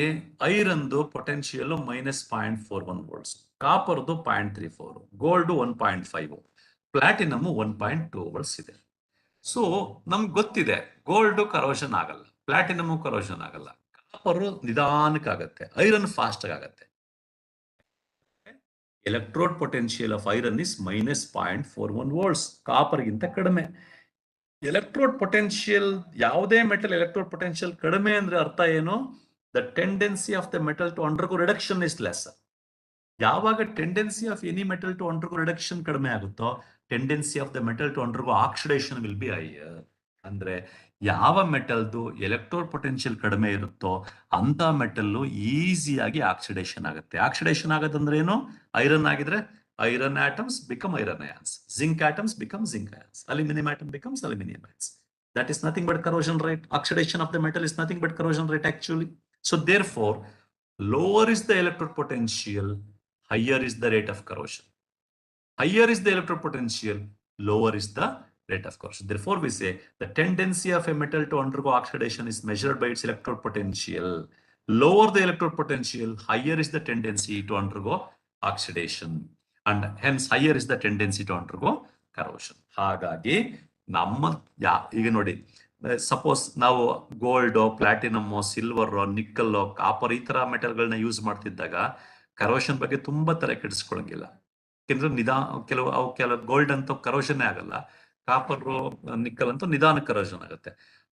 ಐರನ್ದು ಪೊಟೆನ್ಶಿಯಲ್ -0.41 ವೋಲ್ಟ್ಸ್, ಕಾಪರ್ದು 0.34, ಗೋಲ್ಡ್ 1.5, ಪ್ಲಾಟಿನಮ್ 1.2 ವೋಲ್ಟ್ಸ್ ಇದೆ. ಸೊ ನಮ್ಗೆ ಗೊತ್ತಿದೆ ಗೋಲ್ಡ್ ಕರೋಷನ್ ಆಗಲ್ಲ, ಪ್ಲಾಟಿನಮ್ ಕರೋಷನ್ ಆಗಲ್ಲ, ಕಾಪರ್ ನಿಧಾನಕ್ಕೆ ಆಗತ್ತೆ, ಐರನ್ ಫಾಸ್ಟ್ ಆಗತ್ತೆ. Electrode potential of iron is -0.41 volts, copper ಗಿಂತ ಕಡಿಮೆ. ಎಲೆಕ್ಟ್ರೋಡ್ ಪೊಟೆನ್ಶಿಯಲ್ ಯಾವುದೇ ಮೆಟಲ್ ಎಲೆಕ್ಟ್ರೋಡ್ ಪೊಟೆನ್ಶಿಯಲ್ ಕಡಿಮೆ ಅಂದ್ರೆ ಅರ್ಥ ಏನು, the tendency of the metal to undergo reduction is less. ಯಾವಾಗ tendency of any metal to undergo reduction ಕಡಿಮೆ ಆಗುತ್ತೋ tendency of the metal to undergo oxidation will be higher. ಅಂದ್ರೆ ಯಾವ ಮೆಟಲ್ದು ಎಲೆಕ್ಟ್ರೋಡ್ ಪೊಟೆನ್ಶಿಯಲ್ ಕಡಿಮೆ ಇರುತ್ತೋ ಅಂತ ಮೆಟಲ್ ಈಸಿಯಾಗಿ ಆಕ್ಸಿಡೇಷನ್ ಆಗುತ್ತೆ. ಆಕ್ಸಿಡೇಷನ್ ಆಗೋದಂದ್ರೆ ಏನು, ಐರನ್ ಆಗಿದ್ರೆ iron atoms become iron ions, zinc atoms become zinc ions, aluminium atom becomes aluminium ions. That is nothing but corrosion rate. Oxidation of the metal is nothing but corrosion rate actually. So therefore, lower is the electrode potential, higher is the rate of corrosion. Higher is the electrode potential, lower is the rate of corrosion. Therefore, we say the tendency of a metal to undergo oxidation is measured by its electrode potential. Lower the electrode potential, higher is the tendency to undergo oxidation, and hence higher is the tendency to undergo corrosion. ಹಾಗಾಗಿ ನಮ್ಮ ಈಗ ನೋಡಿ, ಸಪೋಸ್ ನಾವು gold, platinum, silver, nickel, copper ಈ ತರ ಮೆಟಲ್ಗಳನ್ನ ಯೂಸ್ ಮಾಡ್ತಿದ್ದಾಗ ಕರೋಷನ್ ಬಗ್ಗೆ ತುಂಬಾ ತರ ಕೆಡಿಸ್ಕೊಳಂಗಿಲ್ಲ. ಯಾಕೆಂದ್ರೆ ಕೆಲವು ಗೋಲ್ಡ್ ಅಂತ ಕರೋಷನ್ ಆಗಲ್ಲ, ಕಾಪರ್, ನಿಕ್ಕಲ್ ಅಂತೂ ನಿಧಾನ ಕರೋಷನ್ ಆಗುತ್ತೆ.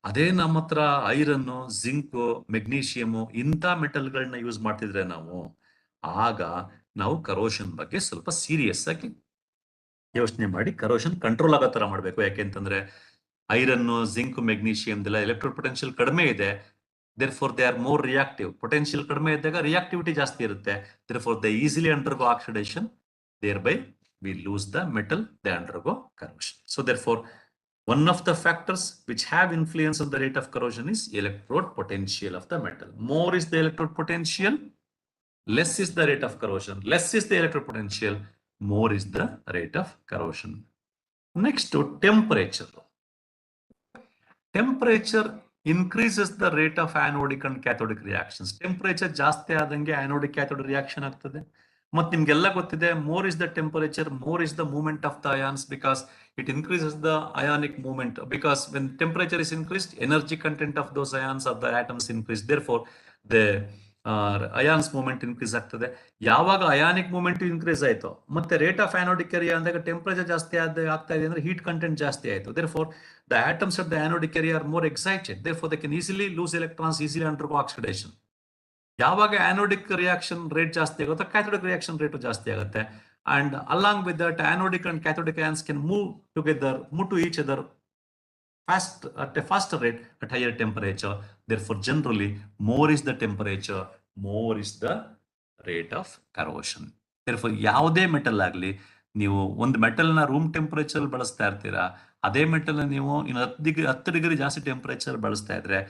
ಅದೇ ನಮ್ಮ ಹತ್ರ ಐರನ್, ಜಿಂಕ್, ಮೆಗ್ನೀಷಿಯಮ್ ಇಂಥ ಮೆಟಲ್ಗಳನ್ನ ಯೂಸ್ ಮಾಡ್ತಿದ್ರೆ ಆಗ ನಾವು ಕರೋಷನ್ ಬಗ್ಗೆ ಸ್ವಲ್ಪ ಸೀರಿಯಸ್ ಆಗಿ ಯೋಚನೆ ಮಾಡಿ ಕರೋಷನ್ ಕಂಟ್ರೋಲ್ ಆಗೋ ತರ ಮಾಡ್ಬೇಕು. ಯಾಕೆಂತಂದ್ರೆ ಐರನ್, ಜಿಂಕ್, ಮೆಗ್ನೀಷಿಯಮ್ ಎಲ್ಲ ಎಲೆಕ್ಟ್ರೋಡ್ ಪೊಟೆನ್ಶಿಯಲ್ ಕಡಿಮೆ ಇದೆ, therefore they are more reactive. Potential ಕಡಿಮೆ ಇದ್ದಾಗ ರಿಯಾಕ್ಟಿವಿಟಿ ಜಾಸ್ತಿ ಇರುತ್ತೆ, therefore they easily undergo oxidation, thereby we lose the metal, they undergo corrosion. So therefore one of the factors which have influence on the rate of corrosion is electrode potential of the metal. More is the electrode potential, less is the rate of corrosion. Less is the electrode potential, more is the rate of corrosion. Next to temperature. Temperature increases the rate of anodic and cathodic reactions. Temperature ಜಾಸ್ತಿ ಆದಂಗೆ anodic cathodic reaction ಆಗ್ತದೆ. ಮತ್ತೆ ನಿಮ್ಗೆಲ್ಲ ಗೊತ್ತಿದೆ, more is the temperature, more is the movement of the ions, because it increases the ionic movement. Because when temperature is increased, energy content of those ions of the atoms increase. Therefore, the ions movement increase ಆಗ್ತದೆ. ಯಾವಾಗ ಅಯಾನಿಕ್ ಮೂವ್ಮೆಂಟ್ ಇನ್ಕ್ರೀಸ್ ಆಯ್ತು ಮತ್ತೆ ರೇಟ್ ಆಫ್ ಆನೋಡಿಕ್ ಕೆರಿಯರ್ ಅಂದಾಗ ಟೆಂಪರೇಚರ್ ಜಾಸ್ತಿ ಆಗ್ತಾ ಇದೆ ಅಂದ್ರೆ ಹೀಟ್ ಕಂಟೆಂಟ್ ಜಾಸ್ತಿ ಆಯ್ತು. therefore the atoms at the anodic carrier are more excited, therefore they can easily lose electrons, easily undergo oxidation. ಯಾವಾಗ ಆನೋಡಿಕ್ ರಿಯಾಕ್ಷನ್ ರೇಟ್ ಜಾಸ್ತಿ ಆಗುತ್ತೋ ಕ್ಯಾಥೋಡಿಕ್ ರಿಯಾಕ್ಷನ್ ರೇಟ್ ಜಾಸ್ತಿ ಆಗುತ್ತೆ. And along with that anodic and cathodic ions can move together, move to each other at a faster rate at higher temperature. Therefore generally more is the temperature, more is the rate of corrosion. therefore ಯಾವುದೇ ಮೆಟಲ್ ಆಗಲಿ, ನೀವು ಒಂದು ಮೆಟಲ್ನ ರೂಮ್ ಟೆಂಪರೇಚರ್ ಬಳಸ್ತಾ ಇರ್ತೀರಾ, ಅದೇ ಮೆಟಲ್ ನೀವು ಇನ್ನು 10 ಡಿಗ್ರಿ ಜಾಸ್ತಿ ಟೆಂಪರೇಚರ್ ಬಳಸ್ತಾ ಇದ್ರೆ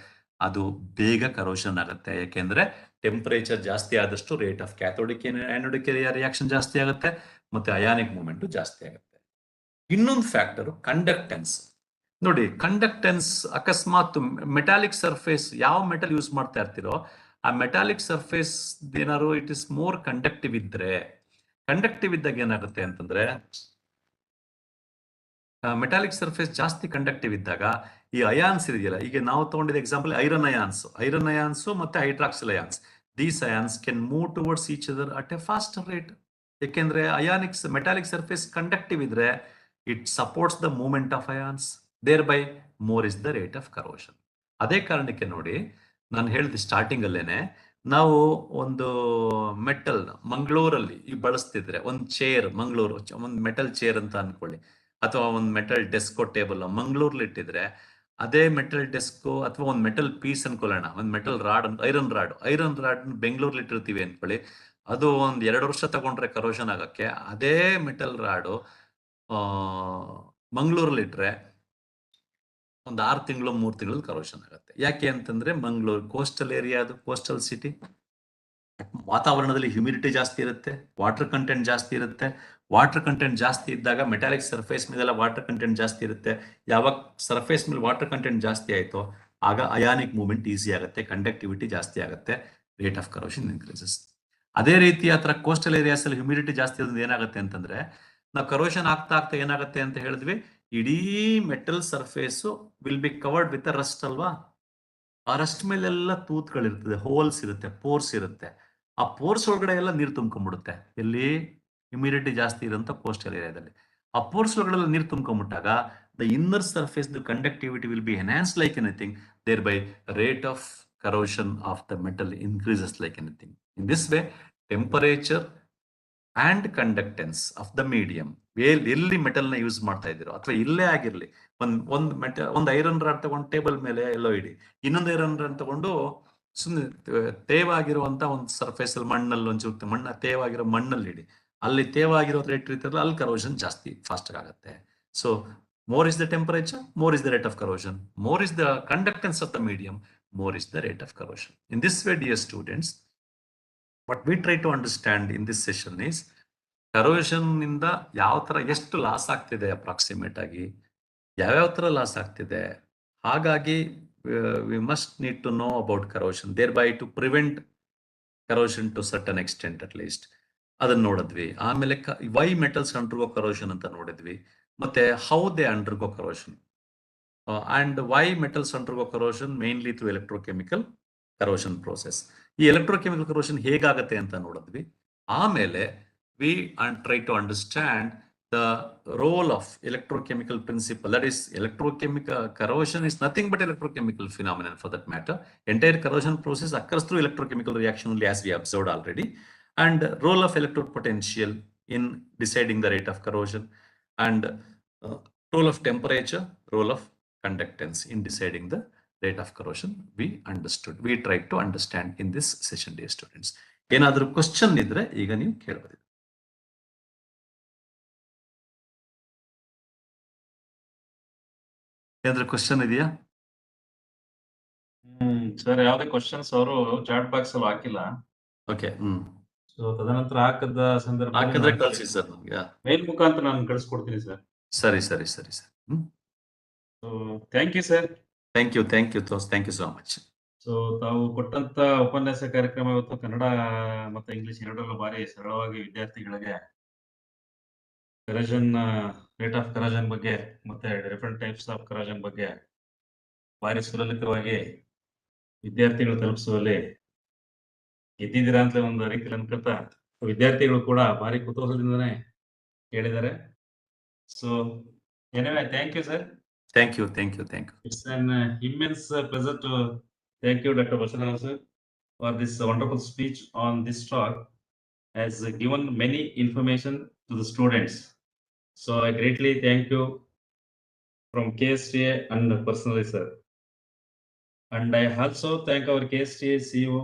ಅದು ಬೇಗ ಕರೋಷನ್ ಆಗುತ್ತೆ. ಯಾಕೆಂದ್ರೆ ಟೆಂಪರೇಚರ್ ಜಾಸ್ತಿ ಆದಷ್ಟು ರೇಟ್ ಆಫ್ ಕ್ಯಾಥೋಡಿಕ್ ಆನೋಡಿಕ್ ರಿಯಾಕ್ಷನ್ ಜಾಸ್ತಿ ಆಗುತ್ತೆ ಮತ್ತೆ ಅಯಾನಿಕ್ ಮೂವ್ಮೆಂಟ್ ಜಾಸ್ತಿ ಆಗುತ್ತೆ. ಇನ್ನೊಂದು ಫ್ಯಾಕ್ಟರ್ ಕಂಡಕ್ಟೆನ್ಸ್. ನೋಡಿ, ಕಂಡಕ್ಟೆನ್ಸ್ ಅಕಸ್ಮಾತ್ ಮೆಟಾಲಿಕ್ ಸರ್ಫೇಸ್ ಯಾವ ಮೆಟಲ್ ಯೂಸ್ ಮಾಡ್ತಾ ಇರ್ತೀರೋ ಆ ಮೆಟಾಲಿಕ್ ಸರ್ಫೇಸ್ ಏನಾದ್ರು ಇಟ್ ಇಸ್ ಮೋರ್ ಕಂಡಕ್ಟಿವ್ ಇದ್ರೆ, ಕಂಡಕ್ಟಿವ್ ಇದ್ದಾಗ ಏನಾಗುತ್ತೆ ಅಂತಂದ್ರೆ ಮೆಟಾಲಿಕ್ ಸರ್ಫೇಸ್ ಜಾಸ್ತಿ ಕಂಡಕ್ಟಿವ್ ಇದ್ದಾಗ ಈ ಅಯಾನ್ಸ್ ಇದೆಯಲ್ಲ, ಈಗ ನಾವು ತಗೊಂಡಿದ್ದ ಎಕ್ಸಾಂಪಲ್ ಐರನ್ ಅಯಾನ್ಸ್ ಮತ್ತೆ hydroxyl ions, these ions can move towards each other at a faster rate. ಯಾಕೆಂದ್ರೆ ಮೆಟಾಲಿಕ್ ಸರ್ಫೇಸ್ ಕಂಡಕ್ಟಿವ್ ಇದ್ರೆ it supports the movement of ions, thereby more is the rate of corrosion. ಅದೇ ಕಾರಣಕ್ಕೆ ನೋಡಿ, ನಾನು ಹೇಳಿದ ಸ್ಟಾರ್ಟಿಂಗ್ ಅಲ್ಲೇನೆ, ನಾವು ಒಂದು ಮೆಟಲ್ ಮಂಗಳೂರಲ್ಲಿ ಈಗ ಬಳಸ್ತಿದ್ರೆ ಒಂದು ಚೇರ್, ಮಂಗಳೂರು ಒಂದು ಮೆಟಲ್ ಚೇರ್ ಅಂತ ಅನ್ಕೊಳ್ಳಿ, ಅಥವಾ ಒಂದು ಮೆಟಲ್ ಡೆಸ್ಕೋ ಟೇಬಲ್ ಮಂಗಳೂರಲ್ಲಿ ಇಟ್ಟಿದ್ರೆ ಅದೇ ಮೆಟಲ್ ಡೆಸ್ಕೋ ಅಥವಾ ಒಂದು ಮೆಟಲ್ ಪೀಸ್ ಅನ್ಕೊಳ್ಳೋಣ, ಒಂದು ಮೆಟಲ್ ರಾಡ್, ಐರನ್ ರಾಡ್ ಬೆಂಗಳೂರಲ್ಲಿ ಇಟ್ಟಿರ್ತೀವಿ ಅನ್ಕೊಳ್ಳಿ, ಅದು ಒಂದ್ 2 ವರ್ಷ ತಗೊಂಡ್ರೆ ಕರೋಷನ್ ಆಗಕ್ಕೆ, ಅದೇ ಮೆಟಲ್ ರಾಡು ಮಂಗಳೂರಲ್ಲಿ ಇಟ್ರೆ ಒಂದು 6 ತಿಂಗಳು 3 ತಿಂಗಳು ಕರೋಷನ್ ಆಗುತ್ತೆ. ಯಾಕೆ ಅಂತಂದ್ರೆ ಮಂಗಳೂರು ಕೋಸ್ಟಲ್ ಏರಿಯಾ, ಅದು ಕೋಸ್ಟಲ್ ಸಿಟಿ, ವಾತಾವರಣದಲ್ಲಿ ಹ್ಯೂಮಿಡಿಟಿ ಜಾಸ್ತಿ ಇರುತ್ತೆ, ವಾಟರ್ ಕಂಟೆಂಟ್ ಜಾಸ್ತಿ ಇರುತ್ತೆ. ವಾಟರ್ ಕಂಟೆಂಟ್ ಜಾಸ್ತಿ ಇದ್ದಾಗ ಮೆಟಾಲಿಕ್ ಸರ್ಫೇಸ್ ಮೇಲೆಲ್ಲ ವಾಟರ್ ಕಂಟೆಂಟ್ ಜಾಸ್ತಿ ಇರುತ್ತೆ. ಯಾವಾಗ ಸರ್ಫೇಸ್ ಮೇಲೆ ವಾಟರ್ ಕಂಟೆಂಟ್ ಜಾಸ್ತಿ ಆಯ್ತೋ ಆಗ ಅಯಾನಿಕ್ ಮೂವ್ಮೆಂಟ್ ಈಸಿ ಆಗುತ್ತೆ, ಕಂಡಕ್ಟಿವಿಟಿ ಜಾಸ್ತಿ ಆಗುತ್ತೆ, ರೇಟ್ ಆಫ್ ಕರೋಷನ್ ಇನ್ಕ್ರೀಸಸ್. ಅದೇ ರೀತಿ ಆ ತರ ಕೋಸ್ಟಲ್ ಏರಿಯಾಸ್ ಅಲ್ಲಿ ಹ್ಯೂಮಿಡಿಟಿ ಜಾಸ್ತಿ ಇರೋದು ಏನಾಗುತ್ತೆ ಅಂತಂದ್ರೆ, ನಾವು ಕರೋಷನ್ ಆಗ್ತಾ ಏನಾಗುತ್ತೆ ಅಂತ ಹೇಳಿದ್ವಿ, ಇಡೀ metal surface will be covered with Rust ಅಲ್ವಾ. ಆ ರಸ್ಟ್ ಮೇಲೆಲ್ಲ ತೂತ್ಗಳಿರ್ತದೆ, ಹೋಲ್ಸ್ ಇರುತ್ತೆ, ಪೋರ್ಸ್ ಇರುತ್ತೆ. ಆ ಪೋರ್ಸ್ ಒಳಗಡೆ ಎಲ್ಲ ನೀರು ತುಂಬ್ಕೊಂಡ್ಬಿಡುತ್ತೆ. ಎಲ್ಲಿ ಹ್ಯೂಮಿಡಿಟಿ ಜಾಸ್ತಿ ಇರೋಂಥ ಕೋಸ್ಟಲ್ ಏರಿಯಾದಲ್ಲಿ ಆ ಪೋರ್ಸ್ ಒಳಗಡೆ ನೀರು ತುಂಬ್ಕೊಂಡ್ಬಿಟ್ಟಾಗ the inner surface the conductivity will be enhance like anything, thereby rate of corrosion of the metal increases like anything. In this way temperature and conductance of the medium, ಎಲ್ಲಿ ಮೆಟಲ್ ನ ಯೂಸ್ ಮಾಡ್ತಾ ಇದ್ದೀರೋ ಅಥವಾ ಇಲ್ಲೇ ಆಗಿರ್ಲಿ, ಒಂದು ಐರನ್ ರಾಡ್ ತಗೊಂಡು ಟೇಬಲ್ ಮೇಲೆ ಎಲ್ಲೋ ಇಡಿ, ಇನ್ನೊಂದು ಐರನ್ ರಾಡ್ ತಗೊಂಡು ಸುಮ್ಮನೆ ತೇವಾಗಿರುವಂತ ಒಂದು ಸರ್ಫೇಸ್ ಅಲ್ಲಿ ಮಣ್ಣಲ್ಲಿ ಒಂಚೂರು ತೇವಾಗಿರೋ ಮಣ್ಣಲ್ಲಿ ಇಡಿ, ಅಲ್ಲಿ ತೇವಾಗಿರೋ ರೇಟ್ ಇರ್ತಾರಲ್ಲ ಅಲ್ಲಿ ಕರೋಷನ್ ಜಾಸ್ತಿ ಫಾಸ್ಟ್ ಆಗುತ್ತೆ. So more is the temperature, more is the rate of corrosion, more is the conductance of the medium, more is the rate of corrosion. In this way, dear students, what we try to understand in this session is corrosion ಇಂದ ಯಾವ ತರ ಎಷ್ಟು ಲಾಸ್ ಆಗ್ತಿದೆ ಅಪ್ರಾಕ್ಸಿಮೇಟ್ ಆಗಿ, ಯಾವ್ಯಾವ ತರ ಲಾಸ್ ಆಗ್ತಿದೆ. ಹಾಗಾಗಿ we must need to know about corrosion, thereby to prevent corrosion to certain extent at least. ಅದನ್ನ ನೋಡಿದ್ವಿ. ಆಮೇಲೆ ವೈ ಮೆಟಲ್ಸ್ ಅಂಡರ್ಗೋ ಕರೋಷನ್ ಅಂತ ನೋಡಿದ್ವಿ, ಮತ್ತೆ how they undergo corrosion and why metals undergo corrosion mainly through electrochemical corrosion process. ಈ ಎಲೆಕ್ಟ್ರೋಕೆಮಿಕಲ್ ಕರೋಷನ್ ಹೇಗಾಗತ್ತೆ ಅಂತ ನೋಡಿದ್ವಿ. ಆಮೇಲೆ we try to understand the role of electrochemical principle, that is electrochemical corrosion is nothing but electrochemical phenomenon for that matter. Entire corrosion process occurs through electrochemical reaction only, as we observed already. And role of electrode potential in deciding the rate of corrosion, and role of temperature, role of conductance in deciding the rate of corrosion we understood, we tried to understand in this session, dear students. ಏನಾದರೂ ಕ್ವಶನ್ ಇದ್ರೆ ಈಗ ನೀವು ಕೇಳಬಹುದು. ಏನಾದ್ರೂ ಕ್ವಶನ್ ಇದೆಯಾ? ಸರ್, ಯಾವುದೇ ಕ್ವಶನ್ಸ್ ಅವರು ಚಾಟ್ ಬಾಕ್ಸ್ ಅಲ್ಲಿ ಹಾಕಿಲ್ಲ. ಓಕೆ. ಸೊ ತದನಂತರ ಹಾಕದ ಸಂದರ್ಭ ಹಾಕಿದ್ರೆ ಕಳಿಸಿ ಸರ್ ನಮ್ಗೆ, ಮೇಲ್ ಮುಖಾಂತರ ನಾನು ಕಳಿಸ್ಕೊಡ್ತೀನಿ ಸರ್. ಸರಿ. So thank you sir. Thank you so much. So ತಾವು ಕೊಟ್ಟಂತ ಉಪನ್ಯಾಸ ಕಾರ್ಯಕ್ರಮ ಇವತ್ತು ಕನ್ನಡ ಮತ್ತೆ ಇಂಗ್ಲಿಷ್ ಎರಡರಲ್ಲೂ ಬಾರಿ ಸರಳವಾಗಿ ವಿದ್ಯಾರ್ಥಿಗಳಿಗೆ ಕರೋಷನ್, ರೇಟ್ ಆಫ್ ಕರೋಷನ್ ಬಗ್ಗೆ ಮತ್ತೆ ಡಿಫರೆಂಟ್ ಟೈಪ್ಸ್ ಆಫ್ ಕರೋಷನ್ ಬಗ್ಗೆ ಬಾರಿ ಸುಲಲಿತವಾಗಿ ವಿದ್ಯಾರ್ಥಿಗಳು ತಲುಪಿಸುವಲ್ಲಿ ಗೆದ್ದಿದ್ದೀರಾ ಅಂತ ಒಂದು ರೀತಿಯಲ್ಲಿ ಅನ್ಕೊತಾ ವಿದ್ಯಾರ್ಥಿಗಳು ಕೂಡ ಭಾರಿ ಕುತೂಹಲದಿಂದನೇ ಕೇಳಿದ್ದಾರೆ. So anyway thank you sir. Thank you, thank you, thank you. It's an immense pleasure to thank you, Dr. Basavaraju sir, for this wonderful speech on this talk. Has given many information to the students. So I greatly thank you from KSTA and personally, sir. And I also thank our KSTA CEO,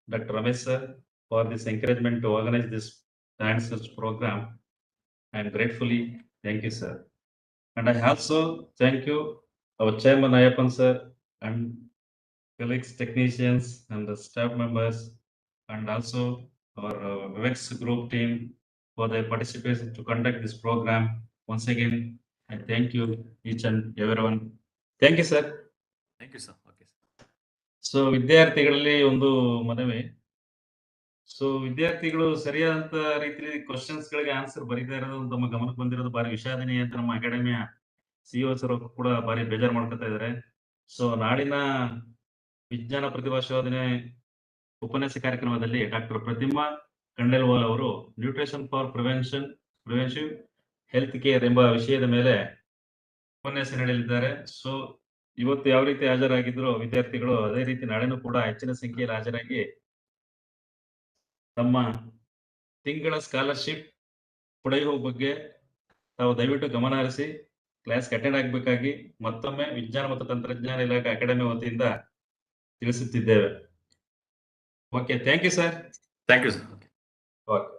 Dr. Ramesh sir, for this encouragement to organize this science search program. I am gratefully thank you, sir. And I also thank you, our chairman Ayapan sir, and colleagues, technicians, and the staff members, and also our WebEx group team for their participation to conduct this program. Once again, I thank you each and everyone. Thank you, sir. Thank you, sir. Okay. So ವಿದ್ಯಾರ್ಥಿಗಳಲ್ಲಿ ಒಂದು ಮನವಿ. ಸೊ ವಿದ್ಯಾರ್ಥಿಗಳು ಸರಿಯಾದಂತ ರೀತಿಯಲ್ಲಿ ಕ್ವಶನ್ಸ್ ಗಳಿಗೆ ಆನ್ಸರ್ ಬರೀತಾ ಇರೋದು ತಮ್ಮ ಗಮನಕ್ಕೆ ಬಂದಿರೋದು ಭಾರಿ ವಿಷಾದನೀಯ ಅಂತ ನಮ್ಮ ಅಕಾಡೆಮಿಯ ಸಿಇಒ ಸರ್ ಕೂಡ ಭಾರಿ ಬೇಜಾರು ಮಾಡ್ಕೊತಾ ಇದ್ದಾರೆ. ಸೊ ನಾಳಿನ ವಿಜ್ಞಾನ ಪ್ರತಿಭಾಶೋಧನೆ ಉಪನ್ಯಾಸ ಕಾರ್ಯಕ್ರಮದಲ್ಲಿ ಡಾಕ್ಟರ್ ಪ್ರತಿಮಾ ಕಂಡೆಲ್ವಾಲ್ ಅವರು ನ್ಯೂಟ್ರಿಷನ್ ಫಾರ್ ಪ್ರಿವೆನ್ಸಿವ್ ಹೆಲ್ತ್ ಕೇರ್ ಎಂಬ ವಿಷಯದ ಮೇಲೆ ಉಪನ್ಯಾಸ ನೀಡಲಿದ್ದಾರೆ. ಸೊ ಇವತ್ತು ಯಾವ ರೀತಿ ಹಾಜರಾಗಿದ್ರು ವಿದ್ಯಾರ್ಥಿಗಳು ಅದೇ ರೀತಿ ನಾಳೆನೂ ಕೂಡ ಹೆಚ್ಚಿನ ಸಂಖ್ಯೆಯಲ್ಲಿ ಹಾಜರಾಗಿ ತಮ್ಮ ತಿಂಗಳ ಸ್ಕಾಲರ್ಶಿಪ್ ಪಡೆಯುವ ಬಗ್ಗೆ ತಾವು ದಯವಿಟ್ಟು ಗಮನ ಹರಿಸಿ ಕ್ಲಾಸ್ಗೆ ಅಟೆಂಡ್ ಆಗಬೇಕಾಗಿ ಮತ್ತೊಮ್ಮೆ ವಿಜ್ಞಾನ ಮತ್ತು ತಂತ್ರಜ್ಞಾನ ಇಲಾಖೆ ಅಕಾಡೆಮಿ ವತಿಯಿಂದ ತಿಳಿಸುತ್ತಿದ್ದೇವೆ. Okay, thank you sir. Thank you, sir. Okay. Okay.